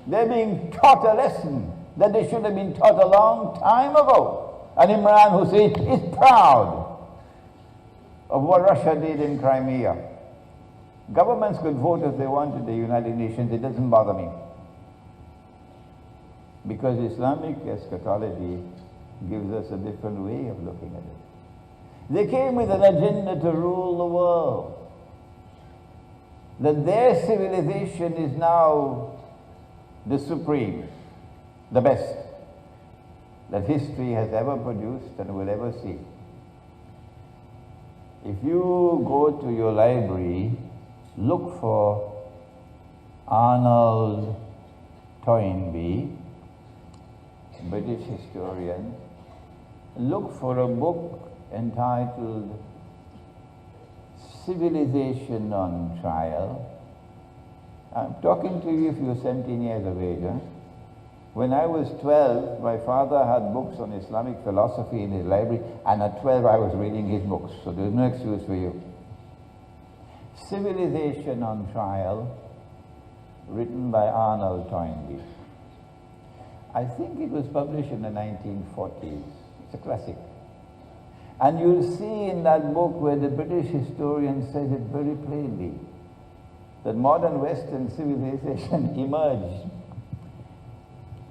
Speaker 1: They're being taught a lesson that they should have been taught a long time ago. And Imran Hussein is proud of what Russia did in Crimea. Governments could vote if they wanted the United Nations. It doesn't bother me. Because Islamic eschatology gives us a different way of looking at it. They came with an agenda to rule the world. That their civilization is now the supreme, the best that history has ever produced and will ever see. If you go to your library, look for Arnold Toynbee, British historian. Look for a book entitled Civilization on Trial. I'm talking to you if you're 17 years of age. When I was 12, my father had books on Islamic philosophy in his library, and at 12 I was reading his books, so there's no excuse for you. Civilization on Trial, written by Arnold Toynbee. I think it was published in the 1940s. It's a classic. And you'll see in that book where the British historian says it very plainly, that modern Western civilization emerged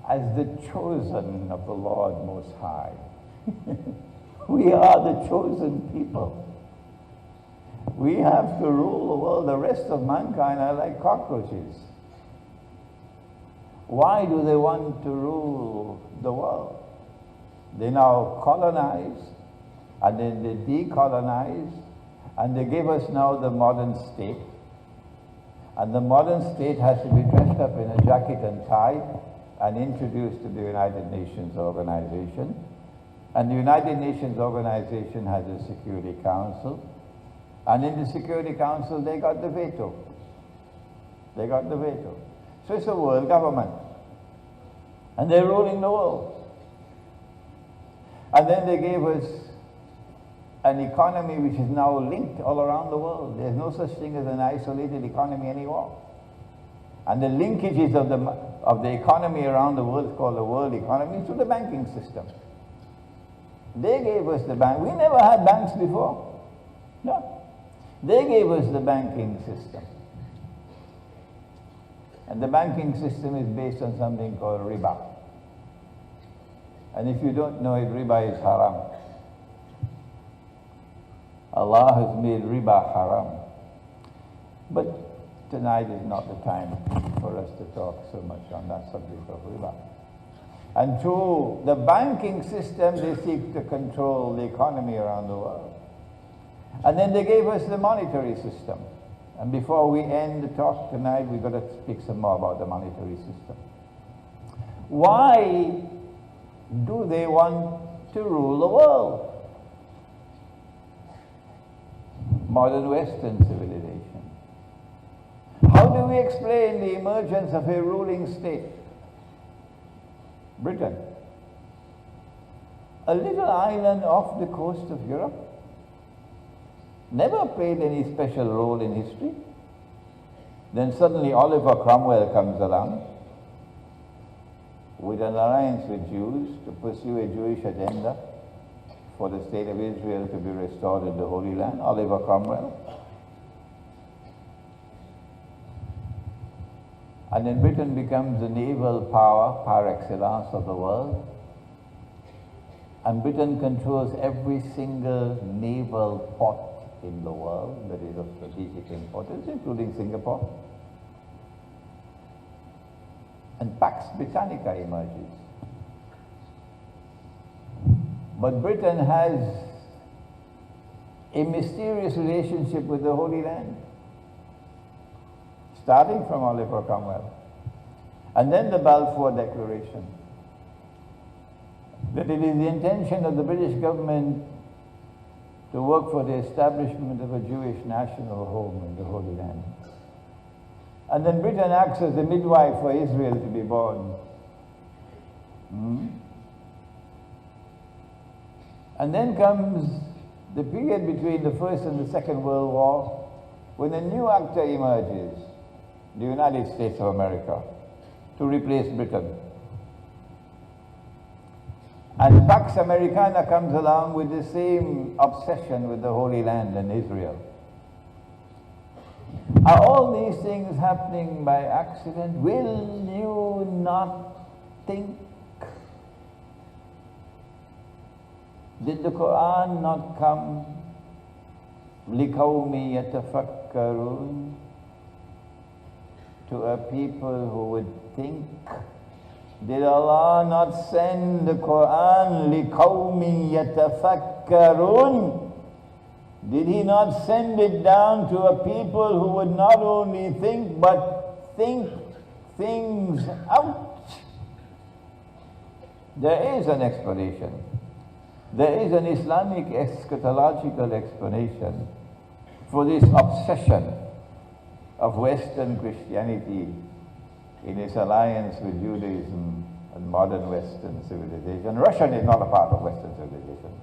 Speaker 1: as the chosen of the Lord Most High. We are the chosen people. We have to rule the world. The rest of mankind are like cockroaches. Why do they want to rule the world? They now colonize, and then they decolonize, and they give us now the modern state. And the modern state has to be dressed up in a jacket and tie and introduced to the United Nations Organization. And the United Nations Organization has a Security Council. And in the Security Council, they got the veto. They got the veto. So it's a world government. And they're ruling the world. And then they gave us an economy which is now linked all around the world. There's no such thing as an isolated economy anymore. And the linkages of the economy around the world is called the world economy through the banking system. They gave us the bank. We never had banks before. No. They gave us the banking system. And the banking system is based on something called riba. And if you don't know it, riba is haram. Allah has made riba haram. But tonight is not the time for us to talk so much on that subject of riba. And through the banking system, they seek to control the economy around the world. And then they gave us the monetary system. And before we end the talk tonight, we've got to speak some more about the monetary system. Why do they want to rule the world? Modern Western civilization. How do we explain the emergence of a ruling state? Britain. A little island off the coast of Europe. Never played any special role in history. Then suddenly Oliver Cromwell comes along with an alliance with Jews to pursue a Jewish agenda for the state of Israel to be restored in the Holy Land. Oliver Cromwell. And then Britain becomes the naval power par excellence of the world. And Britain controls every single naval port in the world that is of strategic importance, including Singapore. And Pax Britannica emerges. But Britain has a mysterious relationship with the Holy Land, starting from Oliver Cromwell. And then the Balfour Declaration, that it is the intention of the British government to work for the establishment of a Jewish national home in the Holy Land. And then Britain acts as the midwife for Israel to be born. And then comes the period between the First and the Second World War, when a new actor emerges, the United States of America, to replace Britain. And Pax Americana comes along with the same obsession with the Holy Land and Israel. Are all these things happening by accident? Will you not think? Did the Quran not come لِقَوْمِ يَتَفَكَّرُونَ, to a people who would think? Did Allah not send the Quran لِقَوْمٍ يَتَفَكَّرُونَ? Did He not send it down to a people who would not only think, but think things out? There is an explanation. There is an Islamic eschatological explanation for this obsession of Western Christianity in its alliance with Judaism and modern Western civilization. Russian is not a part of Western civilization.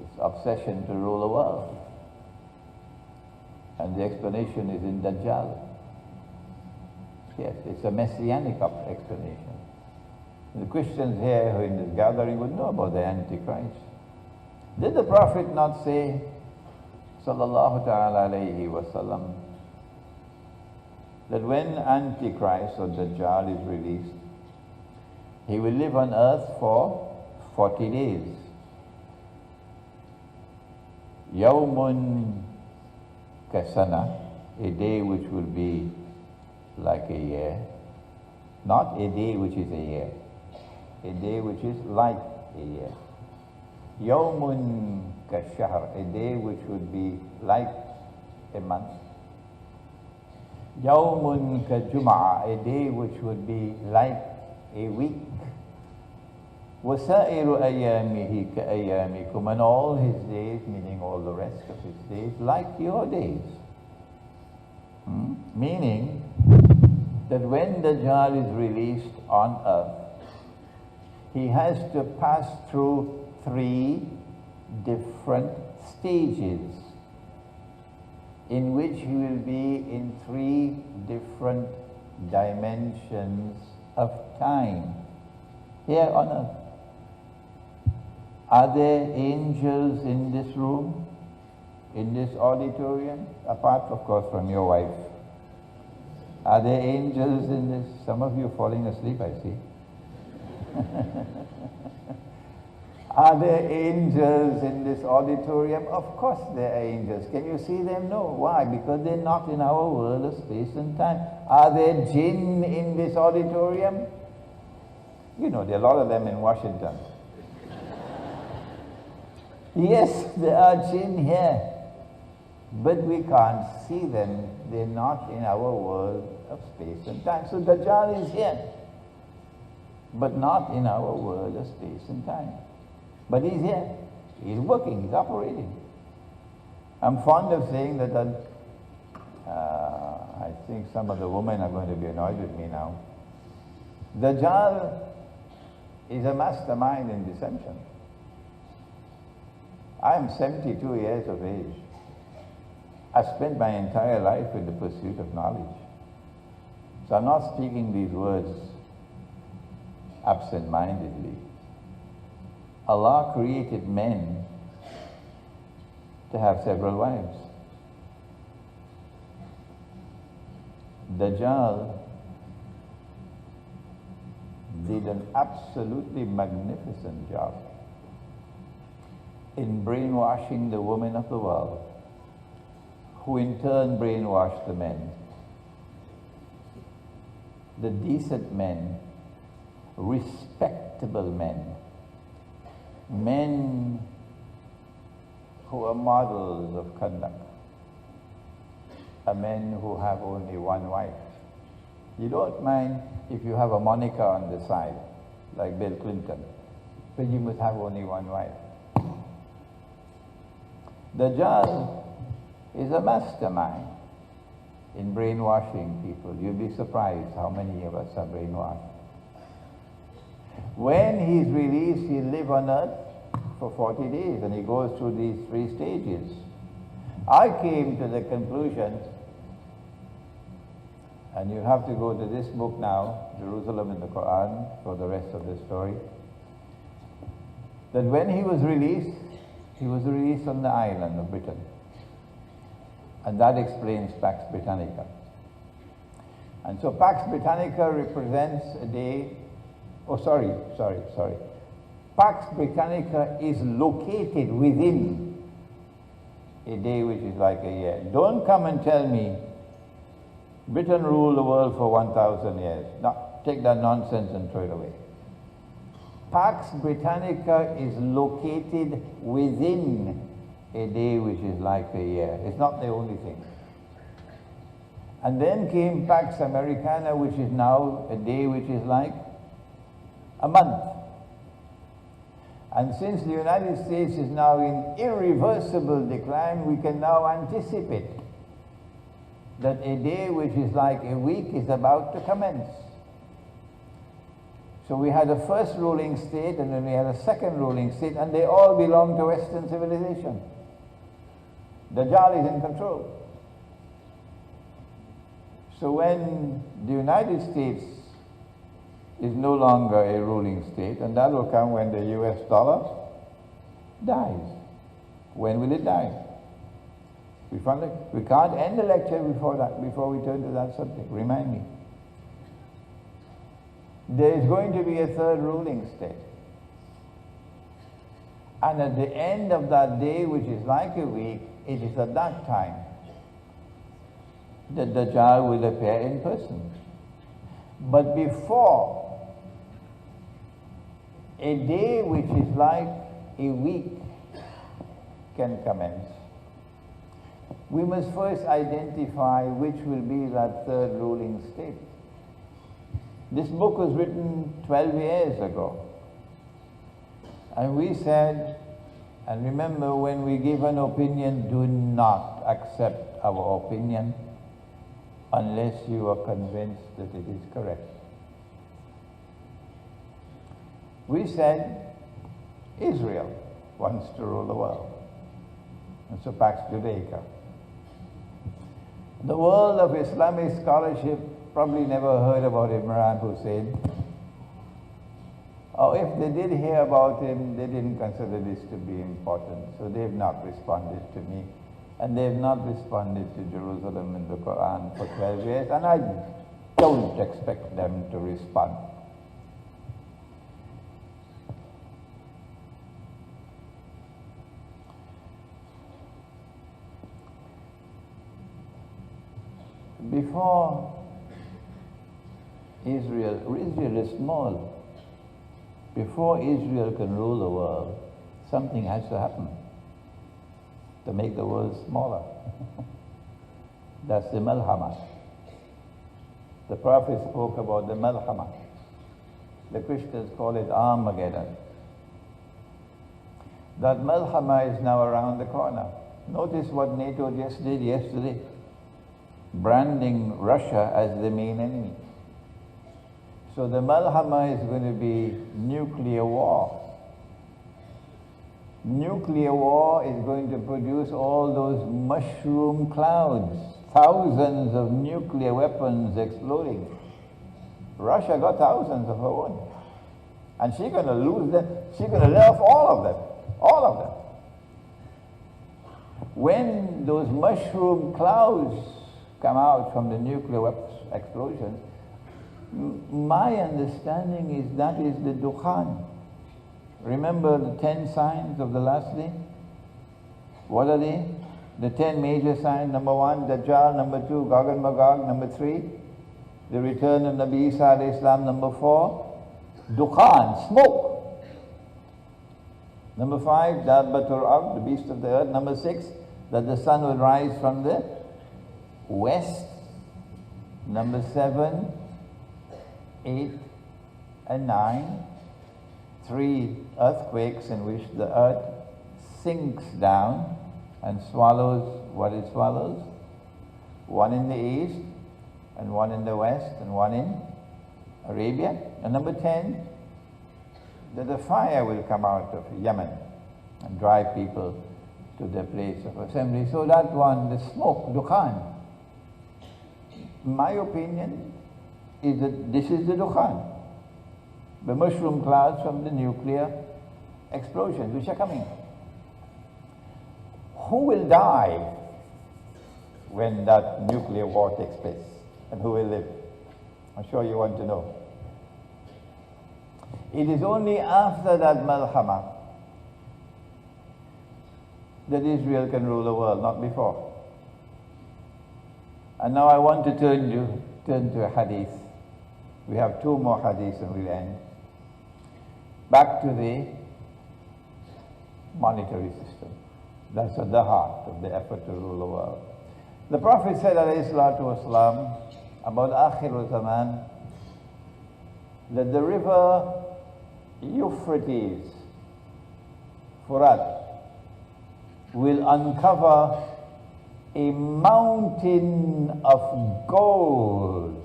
Speaker 1: It's obsession to rule the world. And the explanation is in Dajjal. Yes, it's a messianic explanation. The Christians here who are in this gathering would know about the Antichrist. Did the Prophet not say, sallallahu ta'ala alayhi wa sallam, that when Antichrist or Dajjal is released, he will live on earth for 40 days. Yawmun kasana, a day which will be like a year. Not a day which is a year. A day which is like a year. Yawmun kashahr, a day which would be like a month. Yawmun ka-jum'a, a day which would be like a week. وَسَائِرُ أَيَّامِهِ كَأَيَّامِكُمْ, and all his days, meaning all the rest of his days, like your days. Meaning that when Dajjal is released on earth, he has to pass through 3 different stages in which he will be in 3 different dimensions of time here on earth. Are there angels in this room, in this auditorium, apart of course from your wife? Are there angels in this? Some of you are falling asleep, I see. Are there angels in this auditorium? Of course there are angels. Can you see them? No. Why? Because they're not in our world of space and time. Are there jinn in this auditorium? You know, there are a lot of them in Washington. Yes, there are jinn here. But we can't see them. They're not in our world of space and time. So Dajjal is here, but not in our world of space and time. But he's here. He's working. He's operating. I'm fond of saying that I think some of the women are going to be annoyed with me now. Dajjal is a mastermind in deception. I am 72 years of age. I've spent my entire life in the pursuit of knowledge. So I'm not speaking these words absent-mindedly. Allah created men to have several wives. Dajjal did an absolutely magnificent job in brainwashing the women of the world, who in turn brainwashed the men. The decent men, respectable men, men who are models of conduct, are men who have only one wife. You don't mind if you have a moniker on the side, like Bill Clinton, but you must have only one wife. Dajjal is a mastermind in brainwashing people. You'll be surprised how many of us are brainwashed. When he's released, he'll live on earth for 40 days, and he goes through these 3 stages. I came to the conclusion, and you have to go to this book now, Jerusalem in the Quran, for the rest of the story, that when he was released on the island of Britain. And that explains Pax Britannica. And so Pax Britannica represents a day, Pax Britannica is located within a day which is like a year. Don't come and tell me Britain ruled the world for 1,000 years. No, take that nonsense and throw it away. Pax Britannica is located within a day which is like a year. It's not the only thing. And then came Pax Americana, which is now a day which is like a month. And since the United States is now in irreversible decline, we can now anticipate that a day which is like a week is about to commence. So we had a first ruling state, and then we had a second ruling state, and they all belong to Western civilization. Dajjal is in control. So when the United States is no longer a ruling state, and that will come when the US dollar dies. When will it die? We can't end the lecture before we turn to that subject. Remind me. There is going to be a third ruling state. And at the end of that day, which is like a week, it is at that time that Dajjal will appear in person. But before a day which is like a week can commence, we must first identify which will be that third ruling state. This book was written 12 years ago. And we said, and remember, when we give an opinion, do not accept our opinion unless you are convinced that it is correct. We said Israel wants to rule the world. And so Pax Judaica. The world of Islamic scholarship probably never heard about Imran Hussein. Or if they did hear about him, they didn't consider this to be important, so they have not responded to me. And they have not responded to Jerusalem in the Quran for 12 years, and I don't expect them to respond. Before Israel is small. Before Israel can rule the world, something has to happen to make the world smaller. That's the Malhama. The Prophet spoke about the Malhama. The Christians call it Armageddon. That Malhama is now around the corner. Notice what NATO just did yesterday, branding Russia as the main enemy. So the Malhama is going to be nuclear war. Nuclear war is going to produce all those mushroom clouds, thousands of nuclear weapons exploding. Russia got thousands of her own. And she's going to lose them. She's going to lay off all of them. All of them. When those mushroom clouds come out from the nuclear weapons explosions, my understanding is that is the Dukhan. Remember the 10 signs of the last day? What are they? The 10 major signs. Number 1, Dajjal. Number 2, Gog and Magog. Number 3, the return of Nabi Isa alayhi salam. Number 4, Dukhan, smoke. Number 5, Dabbatul Ard, the beast of the earth. Number 6, that the sun will rise from the west. Number 7, 8, and 9. 3 earthquakes in which the earth sinks down and swallows what it swallows. 1 in the east, and 1 in the west, and 1 in Arabia. And number 10, that the fire will come out of Yemen and drive people to their place of assembly. So that one, the smoke, Dukhan. My opinion is that this is the Dukhan. The mushroom clouds from the nuclear explosions which are coming. Who will die when that nuclear war takes place? And who will live? I'm sure you want to know. It is only after that Malhama that Israel can rule the world, not before. And now I want to turn to a hadith. We have 2 more hadiths and we'll end. Back to the monetary system. That's at the heart of the effort to rule the world. The Prophet said, alayhi salatu wasalam, about Akhir Zaman, that the river Euphrates, Furat, will uncover a mountain of gold.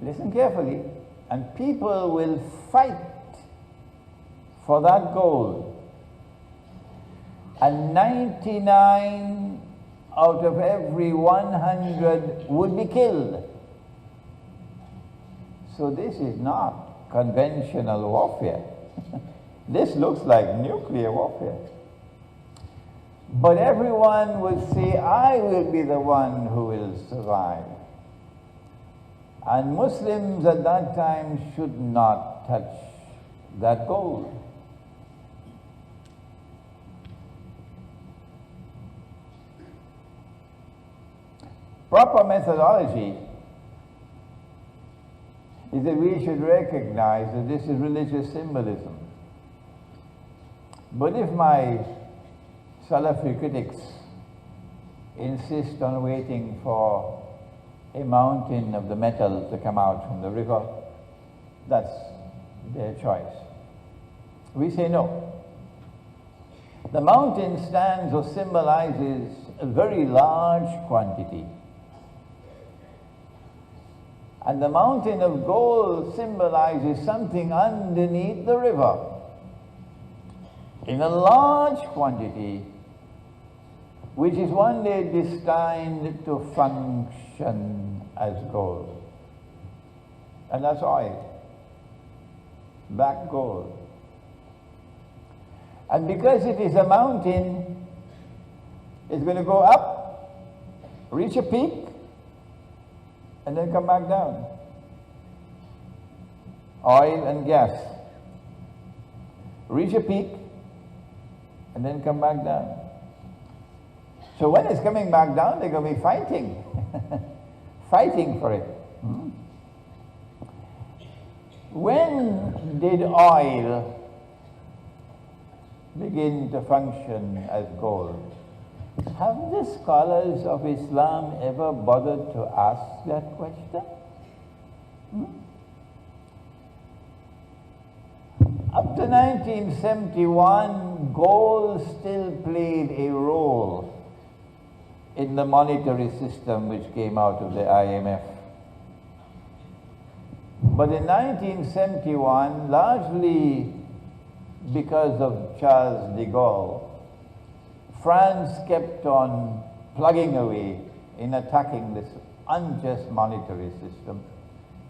Speaker 1: Listen carefully. And people will fight for that gold. And 99 out of every 100 would be killed. So this is not conventional warfare. This looks like nuclear warfare. But everyone would say, I will be the one who will survive. And Muslims at that time should not touch that gold. Proper methodology is that we should recognize that this is religious symbolism. But if my Salafi critics insist on waiting for a mountain of the metal to come out from the river, that's their choice. We say no. The mountain stands or symbolizes a very large quantity. And the mountain of gold symbolizes something underneath the river in a large quantity, which is one day destined to function as gold. And that's oil, black gold. And because it is a mountain, It's going to go up, reach a peak, and then come back down. Oil and gas. Reach a peak, and then come back down. So when it's coming back down, they're going to be fighting. Fighting for it. When did oil begin to function as gold? Have the scholars of Islam ever bothered to ask that question? Up to 1971, gold still played a role in the monetary system which came out of the IMF. But in 1971, largely because of Charles de Gaulle, France kept on plugging away in attacking this unjust monetary system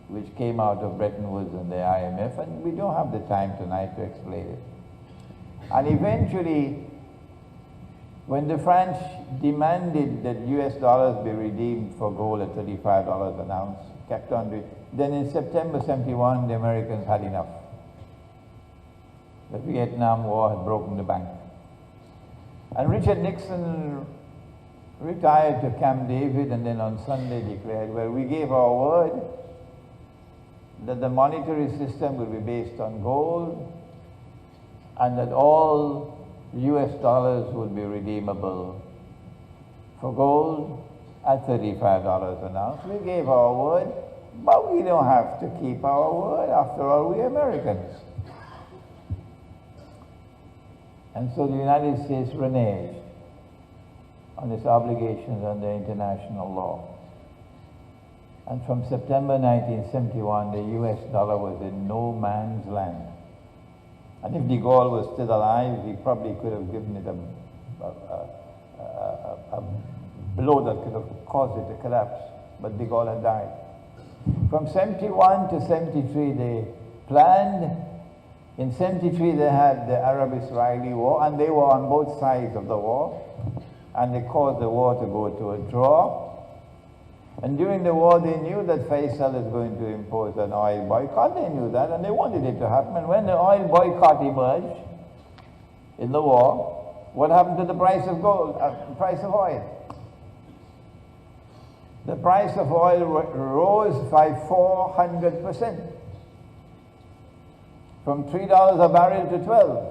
Speaker 1: which came out of Bretton Woods and the IMF, and we don't have the time tonight to explain it. And eventually, when the French demanded that US dollars be redeemed for gold at $35 an ounce, kept on doing it. Then in September 71, the Americans had enough. The Vietnam War had broken the bank. And Richard Nixon retired to Camp David and then on Sunday declared, well, we gave our word that the monetary system will be based on gold and that all US dollars would be redeemable for gold at $35 an ounce. We gave our word, but we don't have to keep our word. After all, we're Americans. And so the United States reneged on its obligations under international law. And from September 1971, the US dollar was in no man's land. And if de Gaulle was still alive, he probably could have given it a blow that could have caused it to collapse. But de Gaulle had died. From 71 to 73, they planned. In 73, they had the Arab-Israeli war, and they were on both sides of the war. And they caused the war to go to a draw. And during the war, they knew that Faisal is going to impose an oil boycott. They knew that, and they wanted it to happen. And when the oil boycott emerged in the war, what happened to the price of gold, price of oil? The price of oil rose by 400%, from $3 a barrel to $12.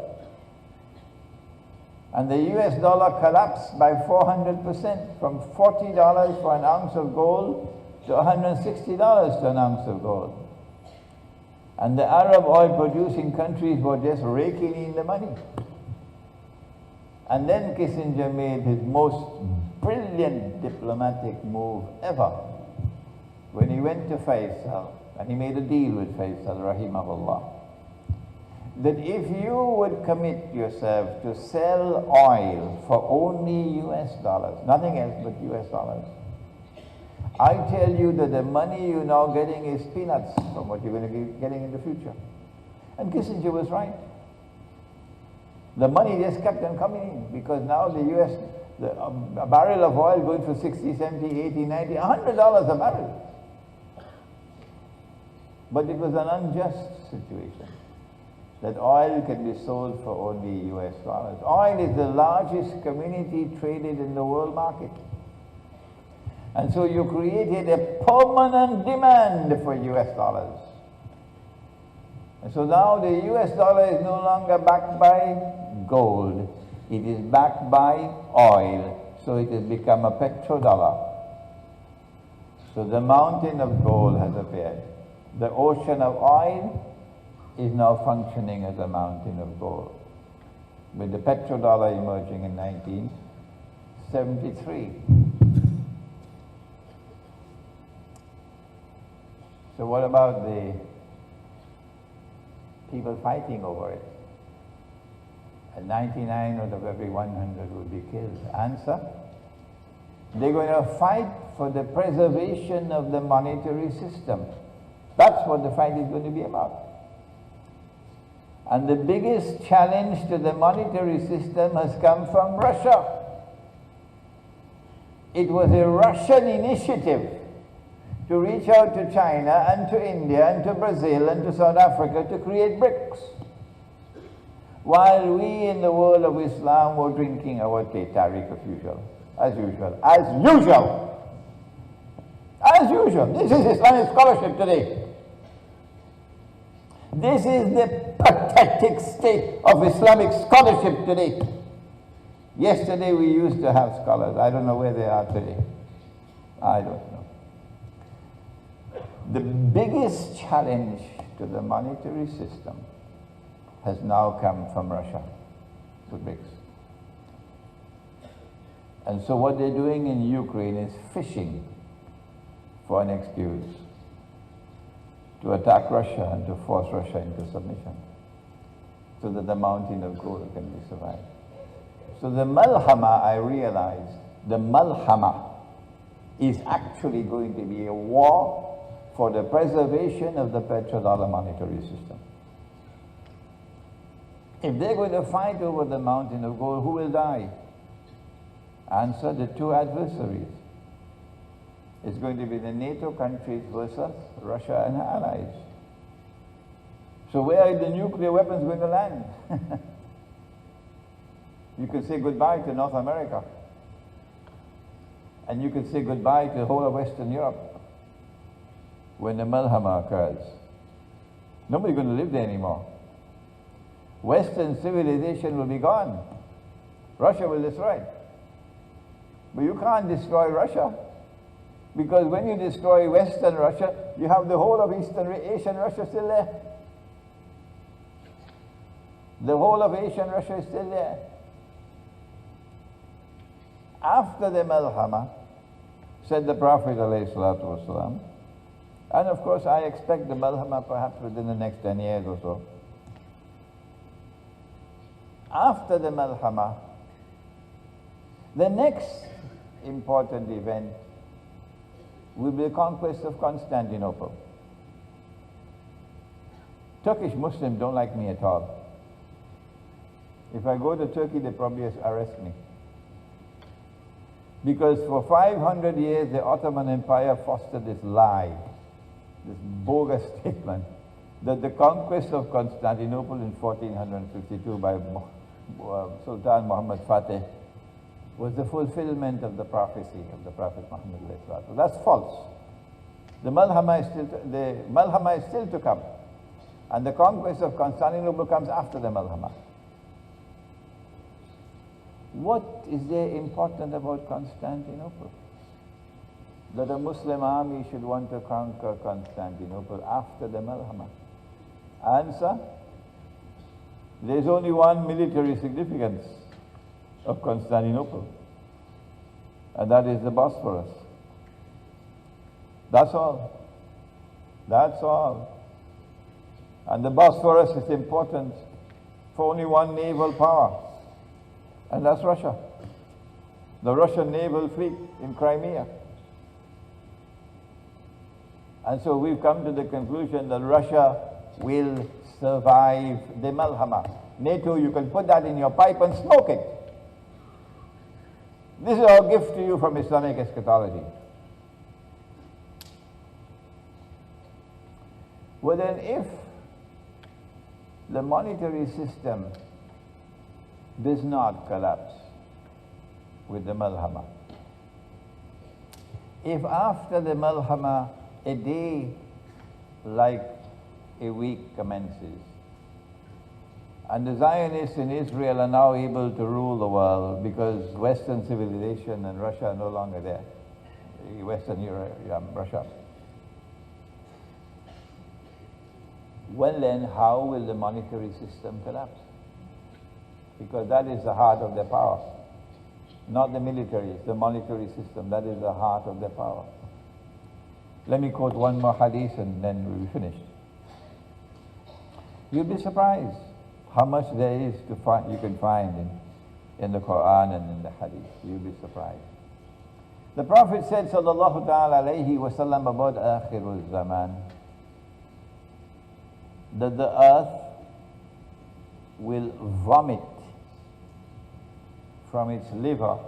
Speaker 1: And the US dollar collapsed by 400%, from $40 for an ounce of gold to $160 to an ounce of gold. And the Arab oil producing countries were just raking in the money. And then Kissinger made his most brilliant diplomatic move ever when he went to Faisal, and he made a deal with Faisal, rahimahullah, that if you would commit yourself to sell oil for only US dollars, nothing else but US dollars, I tell you that the money you're now getting is peanuts from what you're going to be getting in the future. And Kissinger was right. The money just kept on coming in, because now the US, a barrel of oil going for 60, 70, 80, 90, $100 a barrel. But it was an unjust situation, that oil can be sold for only US dollars. Oil is the largest commodity traded in the world market. And so you created a permanent demand for US dollars. And so now the US dollar is no longer backed by gold. It is backed by oil. So it has become a petrodollar. So the mountain of gold has appeared. The ocean of oil is now functioning as a mountain of gold, with the petrodollar emerging in 1973. So what about the people fighting over it? And 99 out of every 100 would be killed. Answer? They're going to fight for the preservation of the monetary system. That's what the fight is going to be about. And the biggest challenge to the monetary system has come from Russia. It was a Russian initiative to reach out to China and to India and to Brazil and to South Africa to create BRICS. While we in the world of Islam were drinking our tea tariq as usual. This is Islamic scholarship today. This is the pathetic state of Islamic scholarship today. Yesterday we used to have scholars. I don't know where they are today. I don't know. The biggest challenge to the monetary system has now come from Russia to BRICS. And so what they're doing in Ukraine is fishing for an excuse to attack Russia and to force Russia into submission so that the mountain of gold can be survived. So the malhama, I realized, the malhama is actually going to be a war for the preservation of the petrodollar monetary system. If they're going to fight over the mountain of gold, who will die? Answer: the two adversaries. It's going to be the NATO countries versus Russia and her allies. So where are the nuclear weapons going to land? You can say goodbye to North America. And you can say goodbye to the whole of Western Europe when the malhama occurs. Nobody's going to live there anymore. Western civilization will be gone. Russia will destroy it. But you can't destroy Russia, because when you destroy Western Russia, you have the whole of Asian Russia still there. The whole of Asian Russia is still there. After the malhama, said the Prophet ﷺ, and of course I expect the malhama perhaps within the next 10 years or so. After the malhama, the next important event will be the conquest of Constantinople. Turkish Muslims don't like me at all. If I go to Turkey, they probably arrest me. Because for 500 years, the Ottoman Empire fostered this lie, this bogus statement, that the conquest of Constantinople in 1452 by Sultan Muhammad Fateh was the fulfillment of the prophecy of the Prophet Muhammad. That's false. The malhama is still to come. And the conquest of Constantinople comes after the malhama. What is there important about Constantinople? That a Muslim army should want to conquer Constantinople after the malhama? Answer: there's only one military significance of Constantinople, and that is the Bosphorus. That's all. That's all. And the Bosphorus is important for only one naval power, and that's Russia. The Russian naval fleet in Crimea. And so we've come to the conclusion that Russia will survive the malhama. NATO, you can put that in your pipe and smoke it. This is our gift to you from Islamic eschatology. Well then, if the monetary system does not collapse with the malhama, if after the malhama a day like a week commences, and the Zionists in Israel are now able to rule the world because Western civilization and Russia are no longer there. Western Europe, Russia. Well then, how will the monetary system collapse? Because that is the heart of their power. Not the military, it's the monetary system. That is the heart of their power. Let me quote one more hadith and then we'll be finished. You'll be surprised how much there is to find, you can find in the Quran and in the hadith. You'll be surprised. The Prophet said, sallallahu ta'ala alayhi wa sallam, about akhirul zaman, that the earth will vomit from its liver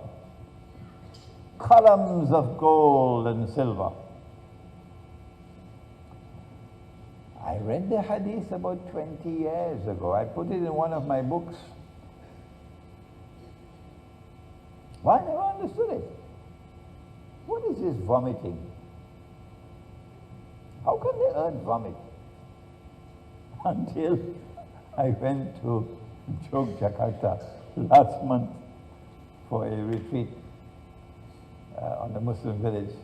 Speaker 1: columns of gold and silver. I read the hadith about 20 years ago. I put it in one of my books. Why never understood it? What is this vomiting? How can the earth vomit? Until I went to Yogyakarta last month for a retreat on the Muslim village.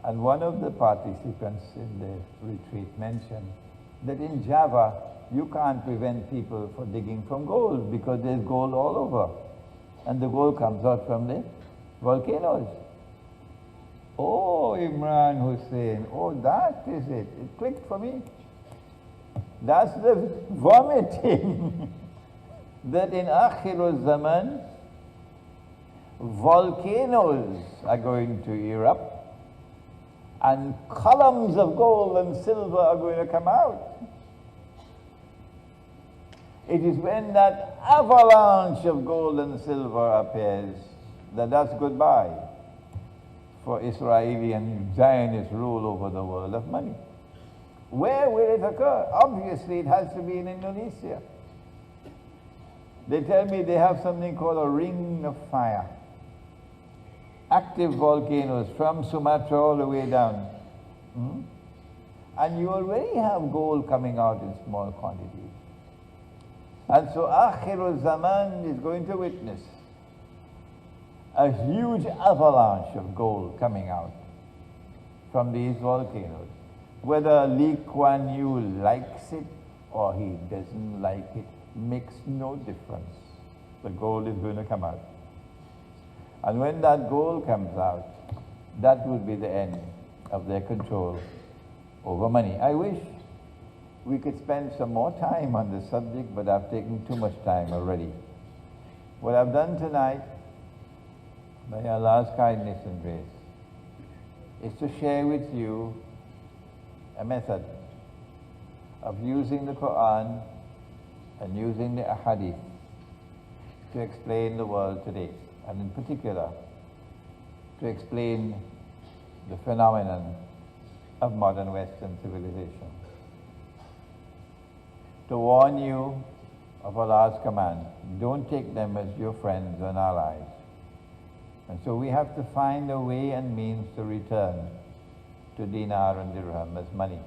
Speaker 1: And one of the participants in the retreat mentioned that in Java, you can't prevent people from digging from gold because there's gold all over. And the gold comes out from the volcanoes. Oh, Imran Hussein, oh, that is it. It clicked for me. That's the vomiting. That in Akhirul Zaman, volcanoes are going to erupt and columns of gold and silver are going to come out. It is when that avalanche of gold and silver appears that that's goodbye for Israeli and Zionist rule over the world of money. Where will it occur? Obviously, it has to be in Indonesia. They tell me they have something called a ring of fire. Active volcanoes from Sumatra all the way down. And you already have gold coming out in small quantities. And so Akhirul Zaman is going to witness a huge avalanche of gold coming out from these volcanoes. Whether Lee Kuan Yew likes it or he doesn't like it makes no difference. The gold is going to come out. And when that gold comes out, that will be the end of their control over money. I wish we could spend some more time on this subject, but I've taken too much time already. What I've done tonight, by Allah's kindness and grace, is to share with you a method of using the Quran and using the Ahadith to explain the world today, and in particular, to explain the phenomenon of modern Western civilization. To warn you of Allah's command, don't take them as your friends and allies. And so we have to find a way and means to return to dinar and dirham as money.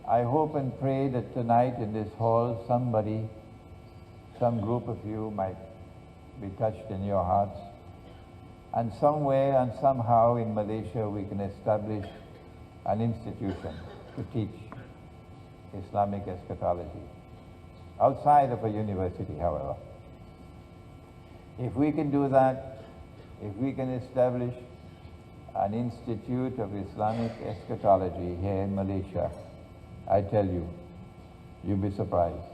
Speaker 1: I hope and pray that tonight in this hall somebody, some group of you might be touched in your hearts, and somewhere and somehow in Malaysia we can establish an institution to teach Islamic eschatology, outside of a university, however. If we can do that, if we can establish an institute of Islamic eschatology here in Malaysia, I tell you, you'll be surprised.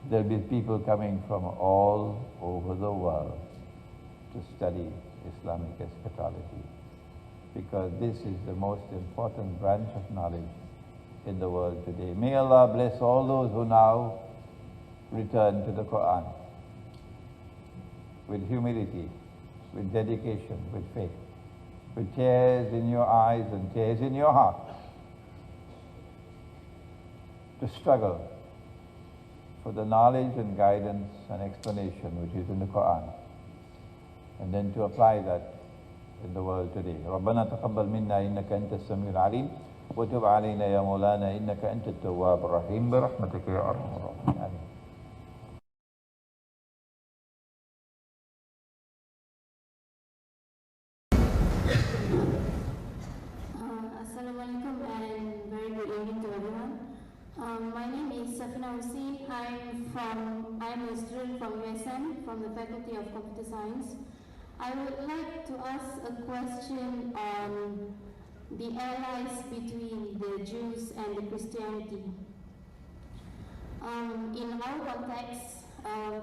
Speaker 1: There'll be people coming from all over the world to study Islamic eschatology, because this is the most important branch of knowledge in the world today. May Allah bless all those who now return to the Quran with humility, with dedication, with faith, with tears in your eyes and tears in your heart, to struggle for the knowledge and guidance and explanation which is in the Quran, and then to apply that in the world today. رَبَّنَا تَقَبَّلْ مِنَّا إِنَّكَ أَنْتَ السَّمِيعُ الْعَلِيمُ وَتُبْ عَلَيْنَا يَا مَوْلَانَا إِنَّكَ أَنْتَ التَّوَّابُ الرَّحِيمُ بِرَحْمَتِكَ يَا أَرْحَمَ الرَّاحِمِينَ. آمين.
Speaker 2: Assalamualaikum and very good evening to everyone. My name is Safina Hussein. I'm a student from USM, from the Faculty of Computer Science. I would like to ask a question on the allies between the Jews and the Christianity. In our context,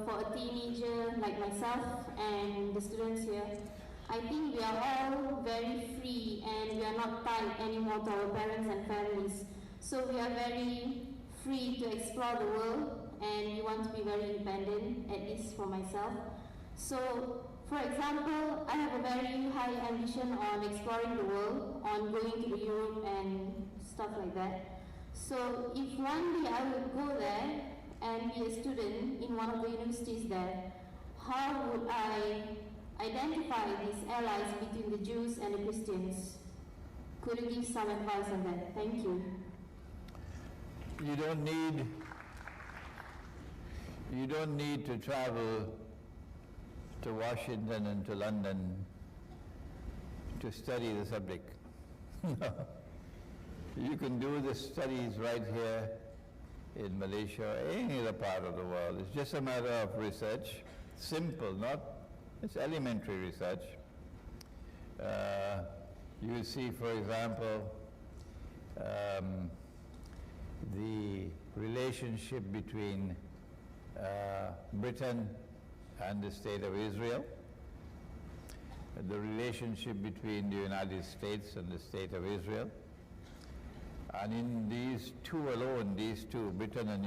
Speaker 2: for a teenager like myself and the students here, I think we are all very free and we are not tied anymore to our parents and families. So we are very free to explore the world and we want to be very independent, at least for myself. So For example, I have a very high ambition on exploring the world, on going to Europe and stuff like that. So if one day I would go there and be a student in one of the universities there, how would I identify these allies between the Jews and the Christians? Could you give some advice on that? Thank you.
Speaker 1: You don't need to travel to Washington and to London to study the subject. You can do the studies right here in Malaysia or any other part of the world. It's just a matter of research. Simple, it's elementary research. You will see, for example, the relationship between Britain and the State of Israel, the relationship between the United States and the State of Israel. And in these two alone, Britain and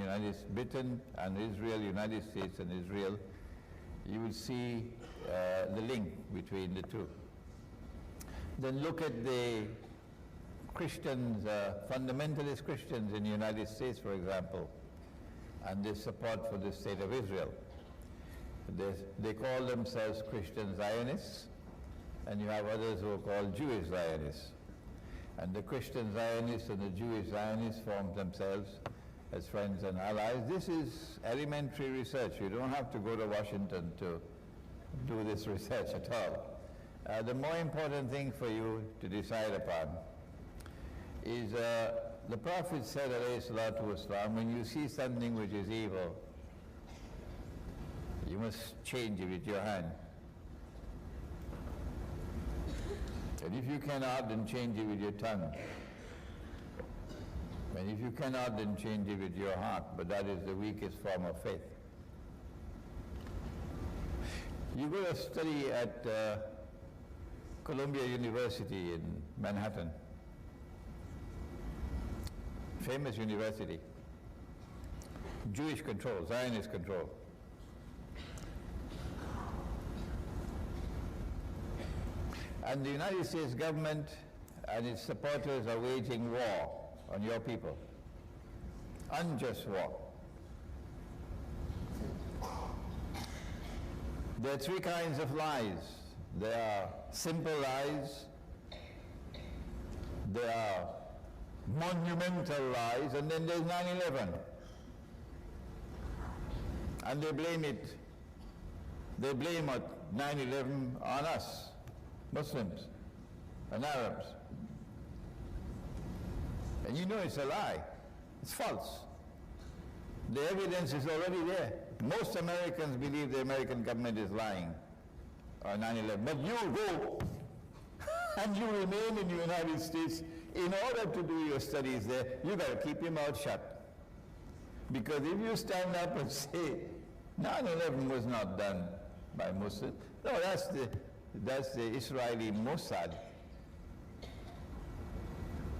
Speaker 1: Israel, United States and Israel, you will see the link between the two. Then look at the Christians, fundamentalist Christians in the United States, for example, and their support for the State of Israel. They call themselves Christian Zionists, and you have others who are called Jewish Zionists. And the Christian Zionists and the Jewish Zionists form themselves as friends and allies. This is elementary research. You don't have to go to Washington to do this research at all. The more important thing for you to decide upon is the Prophet said, alayhi salatu wasalam, when you see something which is evil, you must change it with your hand. And if you cannot, then change it with your tongue. And if you cannot, then change it with your heart, but that is the weakest form of faith. You go to study at Columbia University in Manhattan, famous university, Jewish control, Zionist control. And the United States government and its supporters are waging war on your people, unjust war. There are three kinds of lies. There are simple lies, there are monumental lies, and then there's 9/11. And they blame 9/11 on us, Muslims and Arabs. And you know it's a lie. It's false. The evidence is already there. Most Americans believe the American government is lying on 9/11. But you go and you remain in the United States. In order to do your studies there, you got to keep your mouth shut. Because if you stand up and say 9/11 was not done by Muslims, no, that's the Israeli Mossad.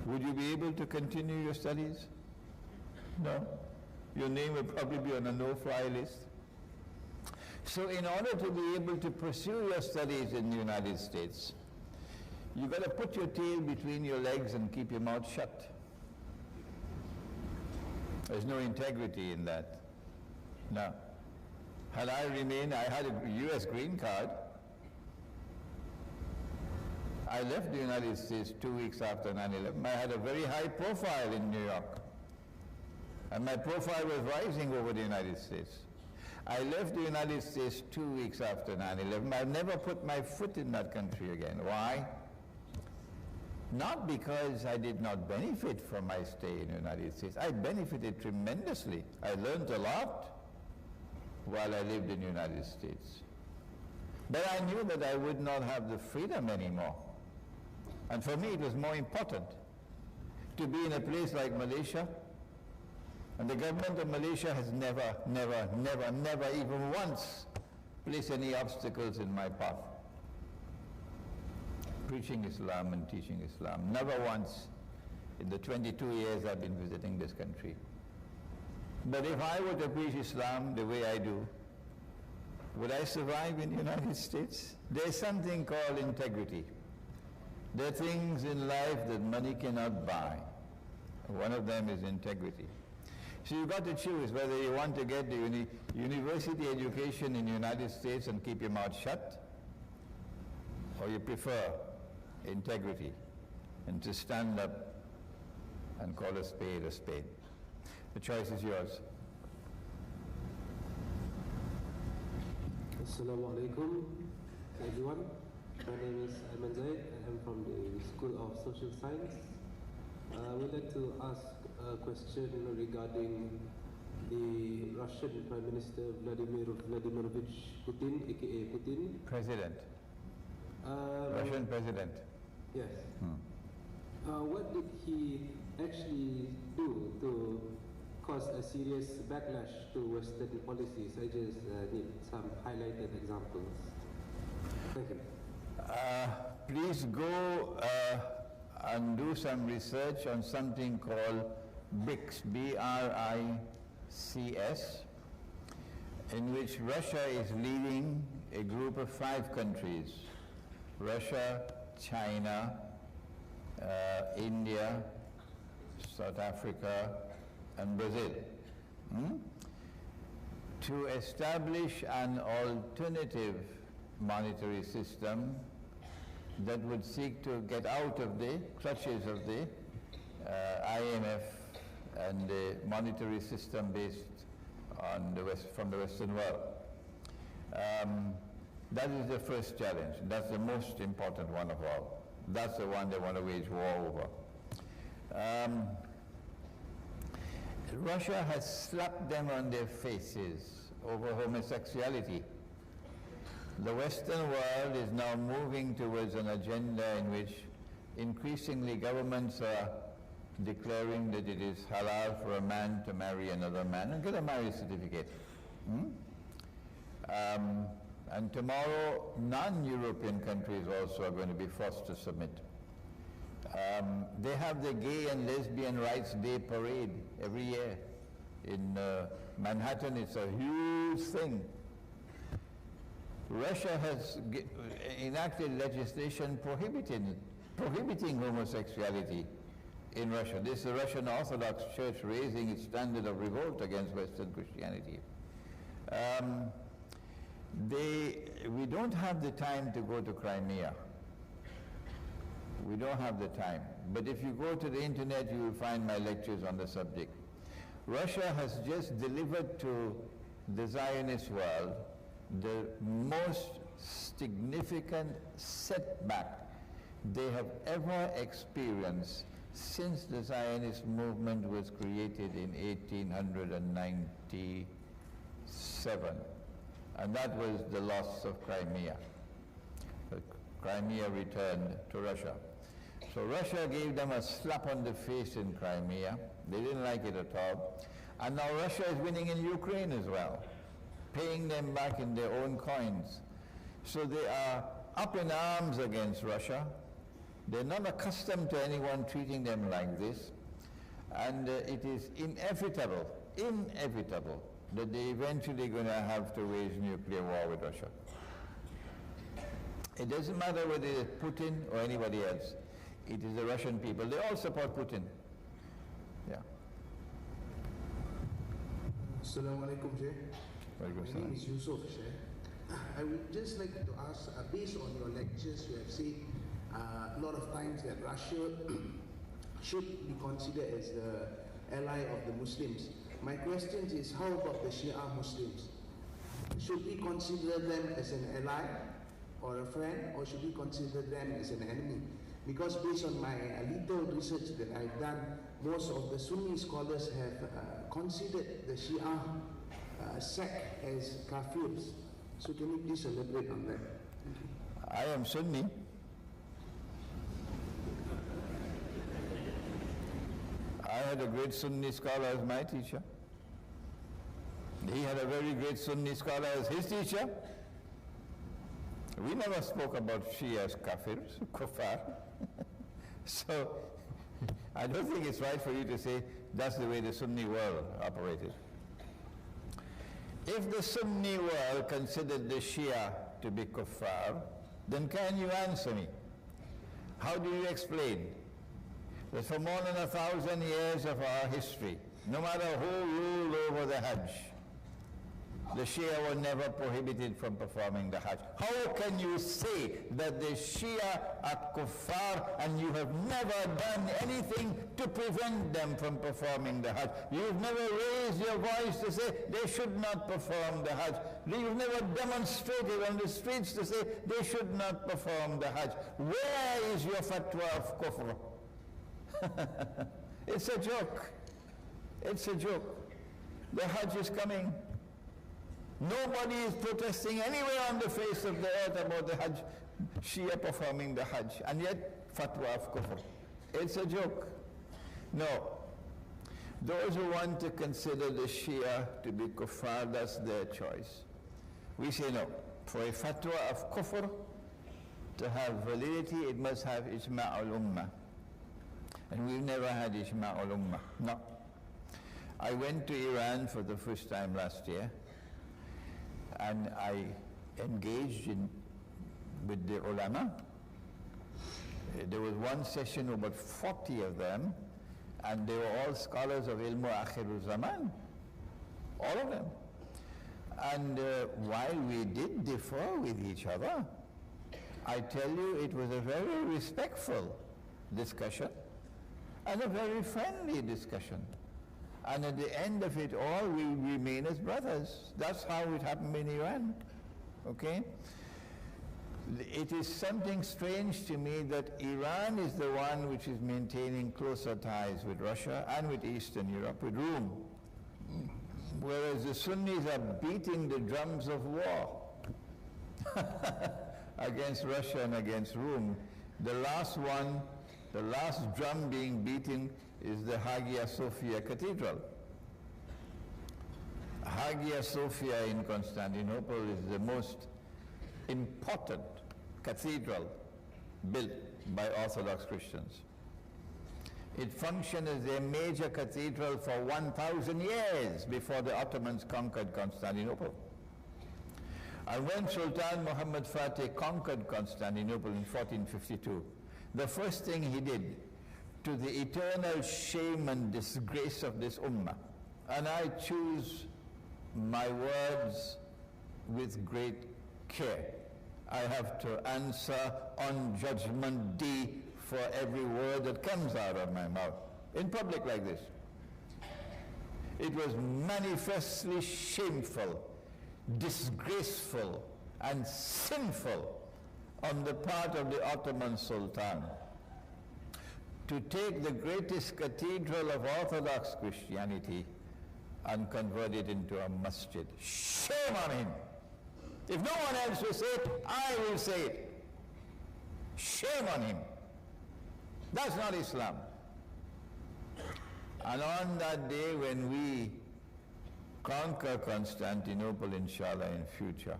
Speaker 1: Would you be able to continue your studies? No. Your name will probably be on a no-fly list. So in order to be able to pursue your studies in the United States, you've got to put your tail between your legs and keep your mouth shut. There's no integrity in that. Now, had I remained, I had a U.S. green card. I left the United States 2 weeks after 9/11. I had a very high profile in New York. And my profile was rising over the United States. I left the United States 2 weeks after 9/11. I've never put my foot in that country again. Why? Not because I did not benefit from my stay in the United States. I benefited tremendously. I learned a lot while I lived in the United States. But I knew that I would not have the freedom anymore. And for me, it was more important to be in a place like Malaysia. And the government of Malaysia has never even once placed any obstacles in my path. Preaching Islam and teaching Islam. Never once in the 22 years I've been visiting this country. But if I were to preach Islam the way I do, Would I survive in the United States? There's something called integrity. There are things in life that money cannot buy. One of them is integrity. So you've got to choose whether you want to get the university education in the United States and keep your mouth shut, or you prefer integrity and to stand up and call a spade a spade. The choice is yours.
Speaker 3: Assalamu alaikum, everyone. My name is Ayman Zaid. I am from the School of Social Science. I would like to ask a question regarding the Russian Prime Minister Vladimir Vladimirovich Putin, aka Putin.
Speaker 1: President. Russian president.
Speaker 3: Yes. What did he actually do to cause a serious backlash to Western policies? I just need some highlighted examples. Thank you.
Speaker 1: Please go and do some research on something called BRICS, B-R-I-C-S, in which Russia is leading a group of 5 countries: Russia, China, India, South Africa, and Brazil, to establish an alternative monetary system that would seek to get out of the clutches of the IMF and the monetary system based on from the Western world. That is the first challenge. That's the most important one of all. That's the one they want to wage war over. Russia has slapped them on their faces over homosexuality. The Western world is now moving towards an agenda in which increasingly governments are declaring that it is halal for a man to marry another man and get a marriage certificate. And tomorrow, non-European countries also are going to be forced to submit. They have the Gay and Lesbian Rights Day parade every year. In Manhattan, it's a huge thing. Russia has enacted legislation prohibiting homosexuality in Russia. This is the Russian Orthodox Church raising its standard of revolt against Western Christianity. We don't have the time to go to Crimea. We don't have the time. But if you go to the internet, you will find my lectures on the subject. Russia has just delivered to the Zionist world the most significant setback they have ever experienced since the Zionist movement was created in 1897. And that was the loss of Crimea. Crimea returned to Russia. So Russia gave them a slap on the face in Crimea. They didn't like it at all. And now Russia is winning in Ukraine as well, paying them back in their own coins. So they are up in arms against Russia. They're not accustomed to anyone treating them like this. And it is inevitable that they're eventually going to have to wage nuclear war with Russia. It doesn't matter whether it's Putin or anybody else. It is the Russian people. They all support Putin. Yeah.
Speaker 4: Assalamu alaikum, Sheikh. My name is Yusuf, Sheikh. I would just like to ask, based on your lectures, you have said a lot of times that Russia should be considered as the ally of the Muslims. My question is, how about the Shia Muslims? Should we consider them as an ally or a friend, or should we consider them as an enemy? Because based on my little research that I've done, most of the Sunni scholars have considered the Shia sect as kafirs. So can you please elaborate on that?
Speaker 1: I am Sunni. I had a great Sunni scholar as my teacher. He had a very great Sunni scholar as his teacher. We never spoke about Shia as kafirs, kuffar. So I don't think it's right for you to say that's the way the Sunni world operated. If the Sunni world considered the Shia to be kuffar, then can you answer me? How do you explain that for more than 1,000 years of our history, no matter who ruled over the Hajj, the Shia were never prohibited from performing the Hajj? How can you say that the Shia are kuffar and you have never done anything to prevent them from performing the Hajj? You've never raised your voice to say they should not perform the Hajj. You've never demonstrated on the streets to say they should not perform the Hajj. Where is your fatwa of kufr? It's a joke. It's a joke. The Hajj is coming. Nobody is protesting anywhere on the face of the earth about the Hajj, Shia performing the Hajj, and yet fatwa of kufr. It's a joke. No. Those who want to consider the Shia to be kuffar, that's their choice. We say no. For a fatwa of kufr to have validity, it must have ijma'ul ummah. And we've never had ijma'ul ummah. No. I went to Iran for the first time last year, and I engaged with the ulama. There was one session, about 40 of them, and they were all scholars of ilmu akhirul zaman, all of them. And while we did differ with each other, I tell you it was a very respectful discussion and a very friendly discussion. And at the end of it all, we remain as brothers. That's how it happened in Iran, okay? It is something strange to me that Iran is the one which is maintaining closer ties with Russia and with Eastern Europe, with Rome, whereas the Sunnis are beating the drums of war against Russia and against Rome. The last one, the last drum being beaten is the Hagia Sophia Cathedral. Hagia Sophia in Constantinople is the most important cathedral built by Orthodox Christians. It functioned as a major cathedral for 1,000 years before the Ottomans conquered Constantinople. And when Sultan Muhammad Fatih conquered Constantinople in 1452, the first thing he did, to the eternal shame and disgrace of this ummah, and I choose my words with great care. I have to answer on Judgment Day for every word that comes out of my mouth in public like this. It was manifestly shameful, disgraceful, and sinful on the part of the Ottoman Sultan to take the greatest cathedral of Orthodox Christianity and convert it into a masjid. Shame on him. If no one else will say it, I will say it. Shame on him. That's not Islam. And on that day when we conquer Constantinople, inshallah, in future,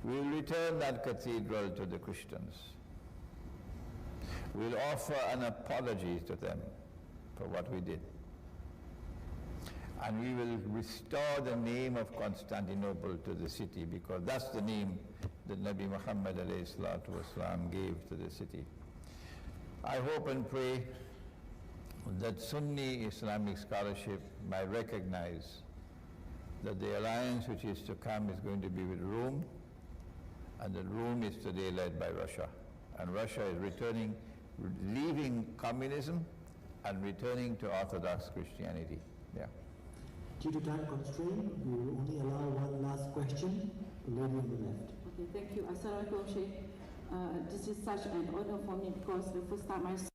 Speaker 1: we'll return that cathedral to the Christians. We'll offer an apology to them for what we did. And we will restore the name of Constantinople to the city, because that's the name that Nabi Muhammad ﷺ gave to the city. I hope and pray that Sunni Islamic scholarship might recognize that the alliance which is to come is going to be with Rome, and that Rome is today led by Russia. And Russia is returning, leaving communism and returning to Orthodox Christianity. Yeah.
Speaker 5: Due to time constraint, we will only allow one last question. The lady on the left.
Speaker 6: Okay, thank you. Assalamualaikum, Sheikh. This is such an honor for me because the first time I saw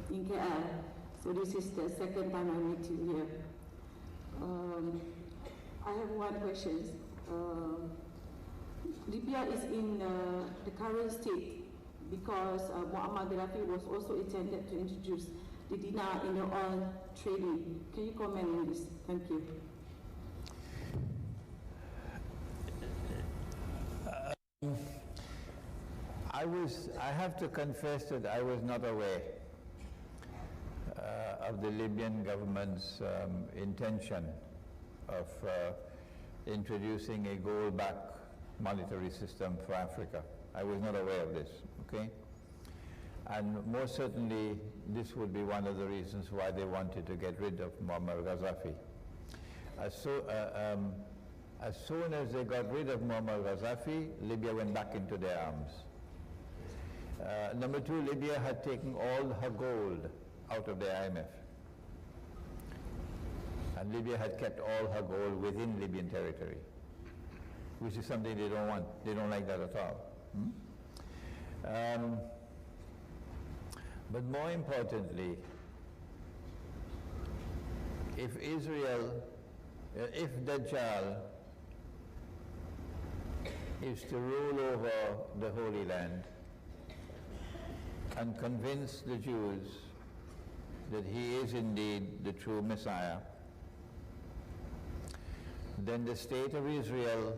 Speaker 6: in KL, so this is the second time I meet you here. I have one question. Libya is in the current state because Muammar Gaddafi was also intended to introduce the dinar in the oil trading. Can you comment on this? Thank you.
Speaker 1: I have to confess that I was not aware of the Libyan government's intention of introducing a gold-backed monetary system for Africa. I was not aware of this, okay? And most certainly, this would be one of the reasons why they wanted to get rid of Muammar Gaddafi. As soon as they got rid of Muammar Gaddafi, Libya went back into their arms. Number two, Libya had taken all her gold out of the IMF. And Libya had kept all her gold within Libyan territory, which is something they don't want. They don't like that at all. But more importantly, if Dajjal is to rule over the Holy Land and convince the Jews that he is indeed the true Messiah, then the state of Israel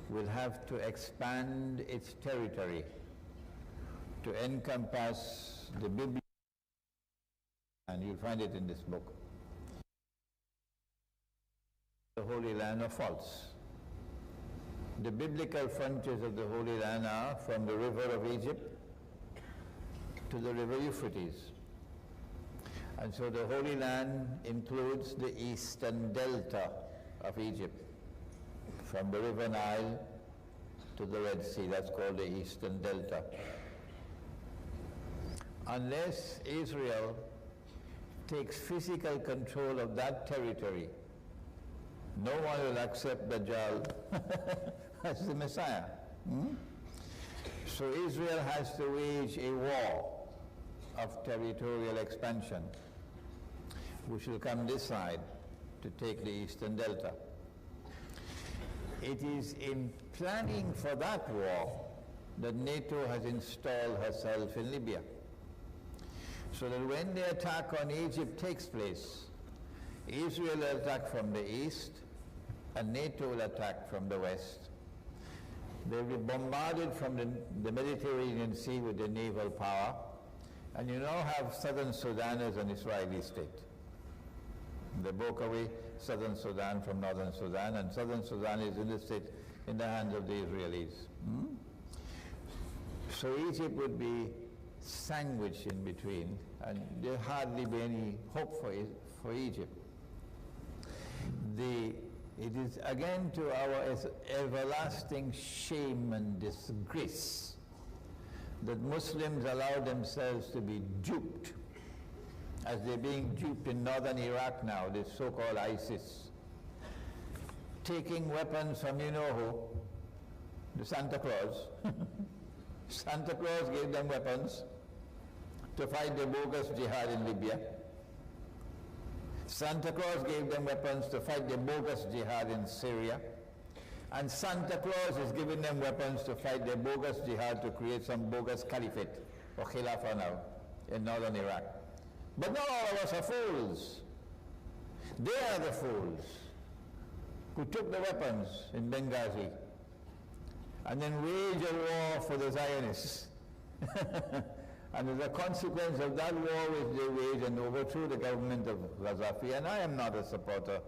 Speaker 1: will have to expand its territory to encompass the Biblical, and you'll find it in this book. The Holy Land are false. The biblical frontiers of the Holy Land are from the river of Egypt to the river Euphrates. And so the Holy Land includes the eastern delta of Egypt, from the river Nile to the Red Sea. That's called the eastern delta. Unless Israel takes physical control of that territory, no one will accept Dajjal as the Messiah. So Israel has to wage a war of territorial expansion, which will come this side to take the eastern delta. It is in planning for that war that NATO has installed herself in Libya, so that when the attack on Egypt takes place, Israel will attack from the east and NATO will attack from the west. They will be bombarded from the Mediterranean Sea with the naval power, and you now have southern Sudan as an Israeli state. They broke away southern Sudan from northern Sudan, and southern Sudan is in the hands of the Israelis. So Egypt would be sandwiched in between, and there hardly be any hope for Egypt. It is again to our everlasting shame and disgrace that Muslims allow themselves to be duped, as they're being duped in northern Iraq now, this so-called ISIS, taking weapons from you know who, the Santa Claus. Santa Claus gave them weapons to fight the bogus jihad in Libya. Santa Claus gave them weapons to fight the bogus jihad in Syria. And Santa Claus is giving them weapons to fight the bogus jihad to create some bogus caliphate or khilafah now in northern Iraq. But not all of us are fools. They are the fools who took the weapons in Benghazi and then waged a war for the Zionists. And as a consequence of that war which they waged and overthrew the government of Gaddafi, and I am not a supporter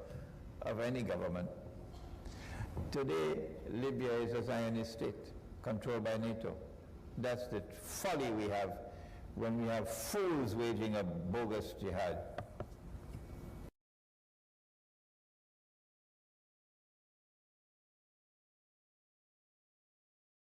Speaker 1: of any government. Today, Libya is a Zionist state controlled by NATO. That's the folly we have when we have fools waging a bogus jihad.